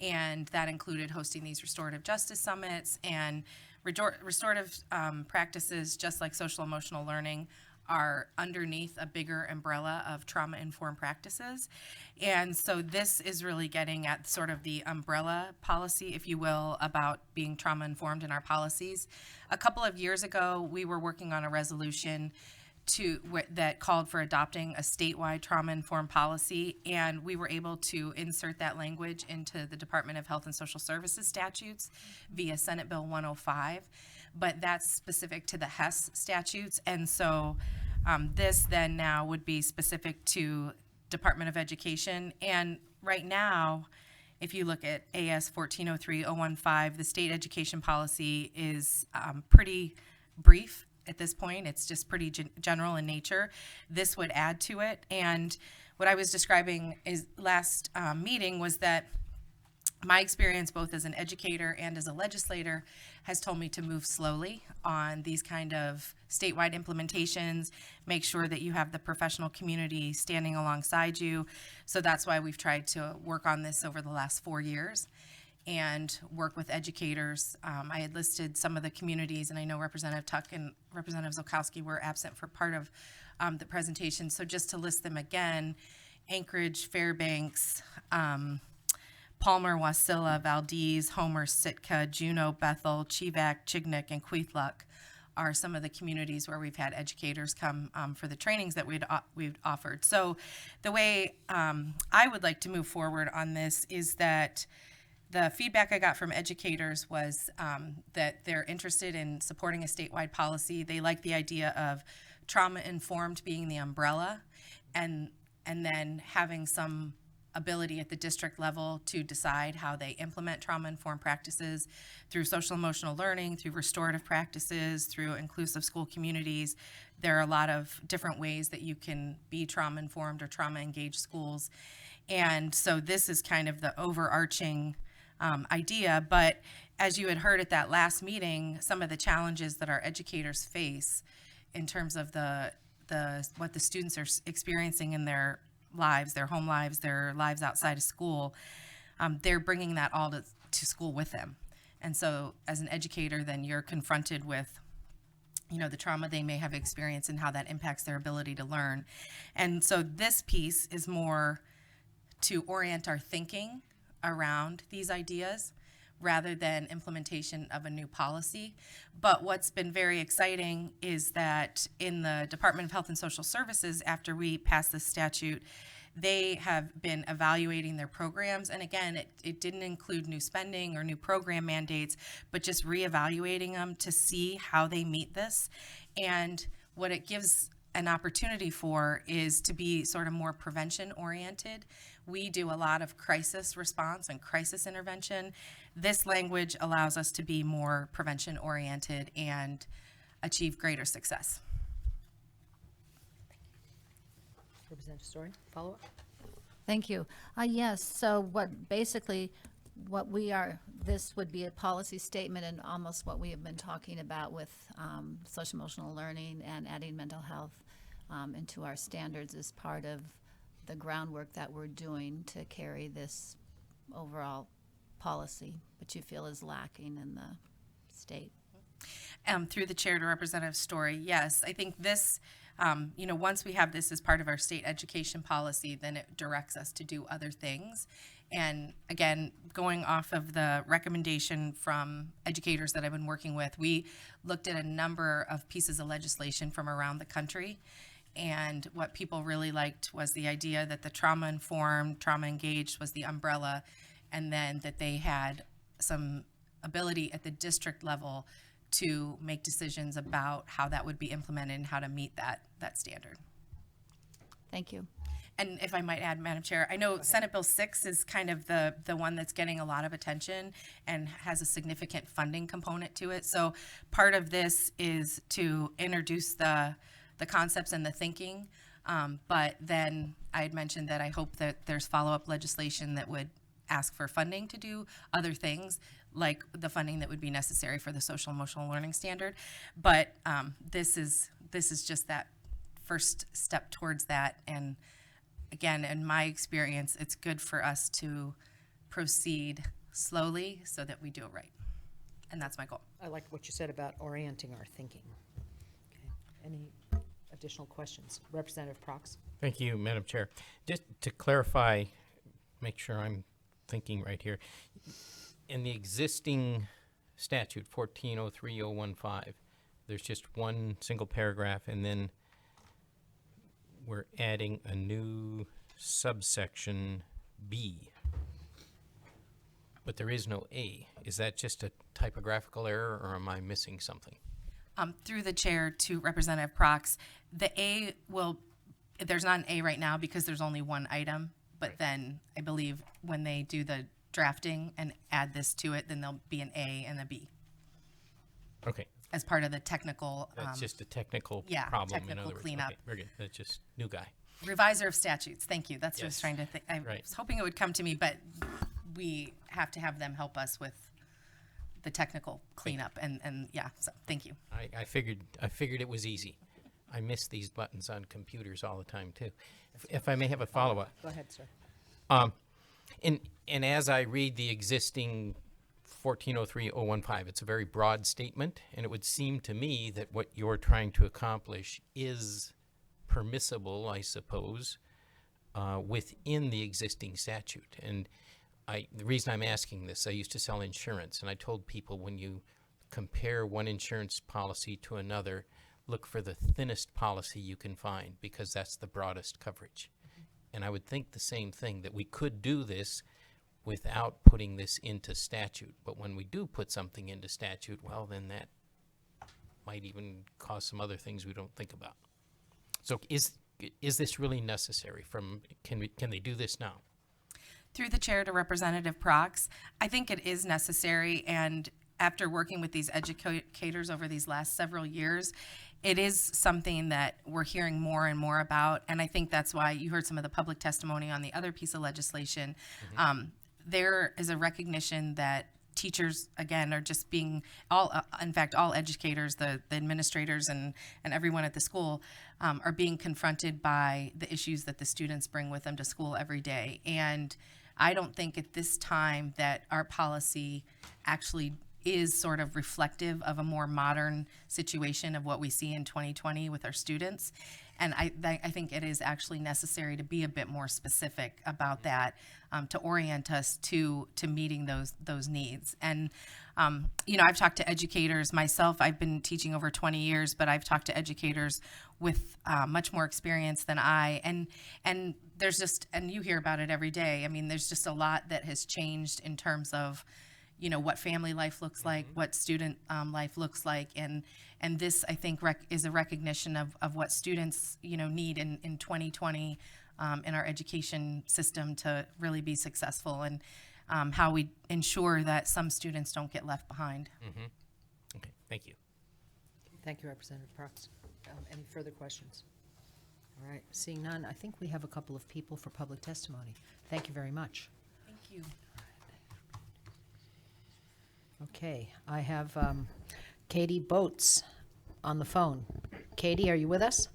and that included hosting these restorative justice summits and restorative practices, just like social emotional learning, are underneath a bigger umbrella of trauma-informed practices. And so this is really getting at sort of the umbrella policy, if you will, about being trauma-informed in our policies. A couple of years ago, we were working on a resolution that called for adopting a statewide trauma-informed policy, and we were able to insert that language into the Department of Health and Social Services statutes via Senate Bill 105, but that's specific to the HES statutes, and so this then now would be specific to Department of Education. And right now, if you look at AS 1403-015, the state education policy is pretty brief at this point. It's just pretty general in nature. This would add to it. And what I was describing is last meeting was that my experience both as an educator and as a legislator has told me to move slowly on these kind of statewide implementations, make sure that you have the professional community standing alongside you. So that's why we've tried to work on this over the last 4 years and work with educators. I had listed some of the communities, and I know Representative Tuck and Representative Zolkowski were absent for part of the presentation. So just to list them again, Anchorage, Fairbanks, Palmer, Wasilla, Valdez, Homer, Sitka, Juneau, Bethel, Chivac, Chignik, and Queethluck are some of the communities where we've had educators come for the trainings that we've offered. So the way I would like to move forward on this is that the feedback I got from educators was that they're interested in supporting a statewide policy. They like the idea of trauma-informed being the umbrella, and then having some ability at the district level to decide how they implement trauma-informed practices through social emotional learning, through restorative practices, through inclusive school communities. There are a lot of different ways that you can be trauma-informed or trauma-engaged schools. And so this is kind of the overarching idea. But as you had heard at that last meeting, some of the challenges that our educators face in terms of what the students are experiencing in their lives, their home lives, their lives outside of school, they're bringing that all to school with them. And so as an educator, then you're confronted with, the trauma they may have experienced and how that impacts their ability to learn. And so this piece is more to orient our thinking around these ideas rather than implementation of a new policy. But what's been very exciting is that in the Department of Health and Social Services, after we passed this statute, they have been evaluating their programs. And again, it didn't include new spending or new program mandates, but just reevaluating them to see how they meet this. And what it gives an opportunity for is to be sort of more prevention oriented. We do a lot of crisis response and crisis intervention. This language allows us to be more prevention oriented and achieve greater success. Representative Story, follow up? Thank you. Yes, so this would be a policy statement and almost what we have been talking about with social emotional learning and adding mental health into our standards as part of the groundwork that we're doing to carry this overall policy, which you feel is lacking in the state. Through the chair to Representative Story, yes, I think this, once we have this as part of our state education policy, then it directs us to do other things. And again, going off of the recommendation from educators that I've been working with, we looked at a number of pieces of legislation from around the country. And what people really liked was the idea that the trauma-informed, trauma-engaged was the umbrella, and then that they had some ability at the district level to make decisions about how that would be implemented and how to meet that standard. Thank you. And if I might add, Madam Chair, I know Senate Bill 6 is kind of the one that's getting a lot of attention and has a significant funding component to it. So part of this is to introduce the concepts and the thinking, but then I had mentioned that I hope that there's follow-up legislation that would ask for funding to do other things, like the funding that would be necessary for the social emotional learning standard. But this is just that first step towards that. And again, in my experience, it's good for us to proceed slowly so that we do it right. And that's my goal. I like what you said about orienting our thinking. Okay. Any additional questions? Representative Prox. Thank you, Madam Chair. Just to clarify, make sure I'm thinking right here. In the existing statute, 1403.015, there's just one single paragraph, and then we're adding a new subsection B. But there is no A. Is that just a typographical error, or am I missing something? Through the chair to Representative Prox, the A there's not an A right now because there's only one item, but then I believe when they do the drafting and add this to it, then there'll be an A and a B. Okay. As part of the technical. That's just a technical yeah, problem, technical in other words. cleanup. Okay, very good. That's just new guy. Reviser of statutes, thank you. That's what I was Yes. trying to think. I Right. was hoping it would come to me, but we have to have them help us with the technical cleanup and yeah, so thank you. I figured it was easy. I miss these buttons on computers all the time too. If I may have a follow-up. Go ahead, sir. And as I read the existing 1403.015, it's a very broad statement, and it would seem to me that what you're trying to accomplish is permissible, I suppose, within the existing statute. And the reason I'm asking this, I used to sell insurance, and I told people when you compare one insurance policy to another, look for the thinnest policy you can find, because that's the broadest coverage. And I would think the same thing, that we could do this without putting this into statute. But when we do put something into statute, well, then that might even cause some other things we don't think about. So is this really necessary? Can they do this now? Through the chair to Representative Prox, I think it is necessary, and after working with these educators over these last several years, it is something that we're hearing more and more about. And I think that's why you heard some of the public testimony on the other piece of legislation. There is a recognition that teachers, again, are just being in fact, all educators, the administrators and everyone at the school are being confronted by the issues that the students bring with them to school every day. And I don't think at this time that our policy actually is sort of reflective of a more modern situation of what we see in 2020 with our students. And I think it is actually necessary to be a bit more specific about that, to orient us to meeting those needs. And I've talked to educators myself. I've been teaching over 20 years, but I've talked to educators with much more experience than I. And there's just, and you hear about it every day. I mean, there's just a lot that has changed in terms of what family life looks like, what student life looks like, and this, I think, is a recognition of what students need in 2020 in our education system to really be successful, and how we ensure that some students don't get left behind. Okay, thank you. Thank you, Representative Parks. Any further questions? All right, seeing none, I think we have a couple of people for public testimony. Thank you very much. Thank you. Okay, I have Katie Boats on the phone. Katie, are you with us?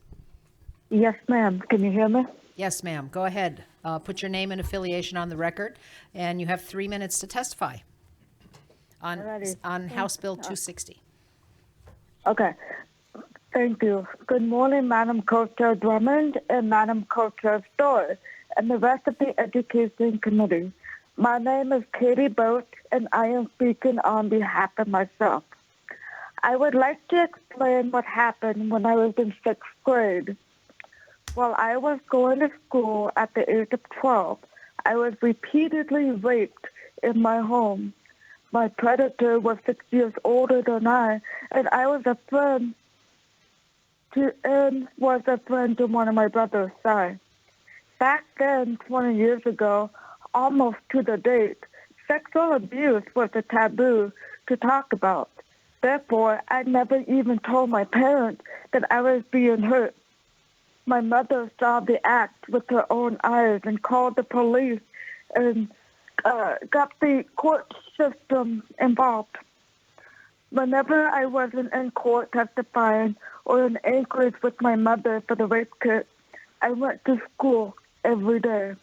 Yes, ma'am. Can you hear me? Yes, ma'am. Go ahead. Put your name and affiliation on the record, and you have 3 minutes to testify on Alrighty. House Bill 260. Okay. Thank you. Good morning, Madam Co-Chair Drummond and Madam Co-Chair Story and the rest of the Education Committee. My name is Katie Boat, and I am speaking on behalf of myself. I would like to explain what happened when I was in 6th grade. While I was going to school at the age of 12, I was repeatedly raped in my home. My predator was 6 years older than I, and I was a friend to one of my brother's side. Back then, 20 years ago, almost to the date, sexual abuse was a taboo to talk about. Therefore, I never even told my parents that I was being hurt. My mother saw the act with her own eyes and called the police and got the court system involved. Whenever I wasn't in court testifying or in Anchorage with my mother for the rape kit, I went to school every day.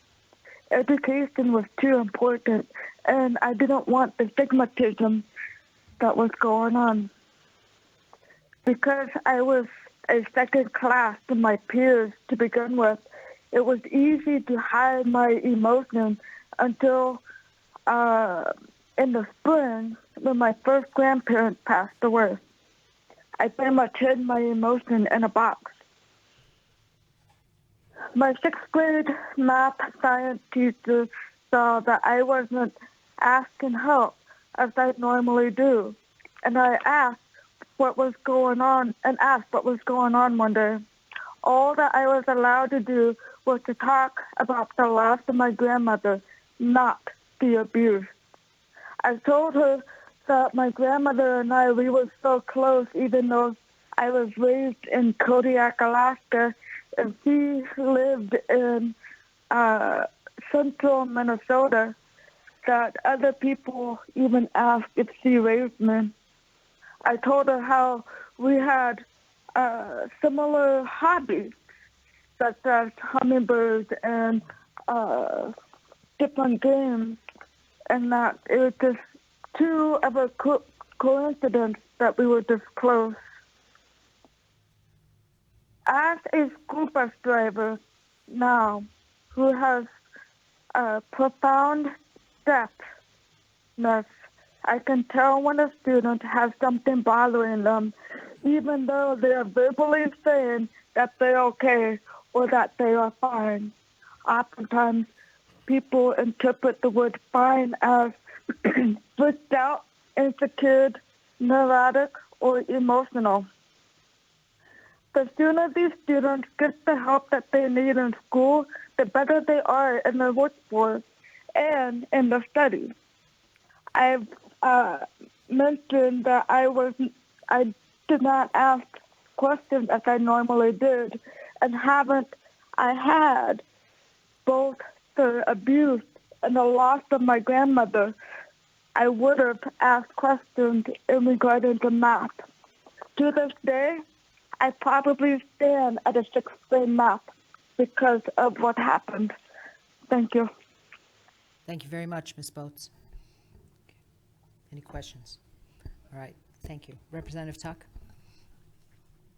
Education was too important, and I didn't want the stigmatism that was going on. Because I was a second class to my peers to begin with, it was easy to hide my emotions until in the spring when my first grandparent passed away. I pretty much hid my emotion in a box. My 6th grade math science teacher saw that I wasn't asking help as I normally do, and I asked what was going on one day. All that I was allowed to do was to talk about the loss of my grandmother, not the abuse. I told her that my grandmother and I, we were so close, even though I was raised in Kodiak, Alaska, and she lived in central Minnesota, that other people even asked if she raised me. I told her how we had similar hobbies, such as hummingbirds and different games, and that it was just too of a coincidence that we were this close. As a school bus driver now who has profound deafness, I can tell when a student has something bothering them, even though they are verbally saying that they're okay or that they are fine. Oftentimes, people interpret the word fine as freaked out, insecure, neurotic, or emotional. The sooner these students get the help that they need in school, the better they are in their workforce and in their studies. I've mentioned that I did not ask questions as I normally did, and haven't I had both the abuse and the loss of my grandmother, I would have asked questions in regarding to math. To this day, I probably stand at a sixth grade math because of what happened. Thank you. Thank you very much, Ms. Boats. Any questions? All right, thank you. Representative Tuck?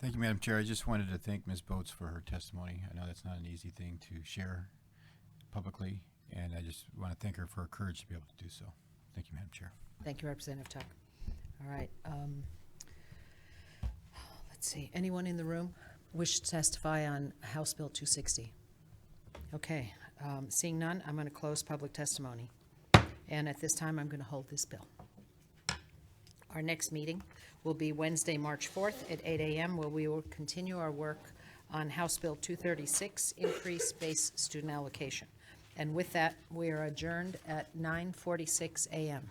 Thank you, Madam Chair. I just wanted to thank Ms. Boats for her testimony. I know that's not an easy thing to share publicly, and I just want to thank her for her courage to be able to do so. Thank you, Madam Chair. Thank you, Representative Tuck. All right. Let's see, anyone in the room wish to testify on House Bill 260? Okay, seeing none, I'm going to close public testimony. And at this time, I'm going to hold this bill. Our next meeting will be Wednesday, March 4th at 8 a.m., where we will continue our work on House Bill 236, Increase Base Student Allocation. And with that, we are adjourned at 9:46 a.m.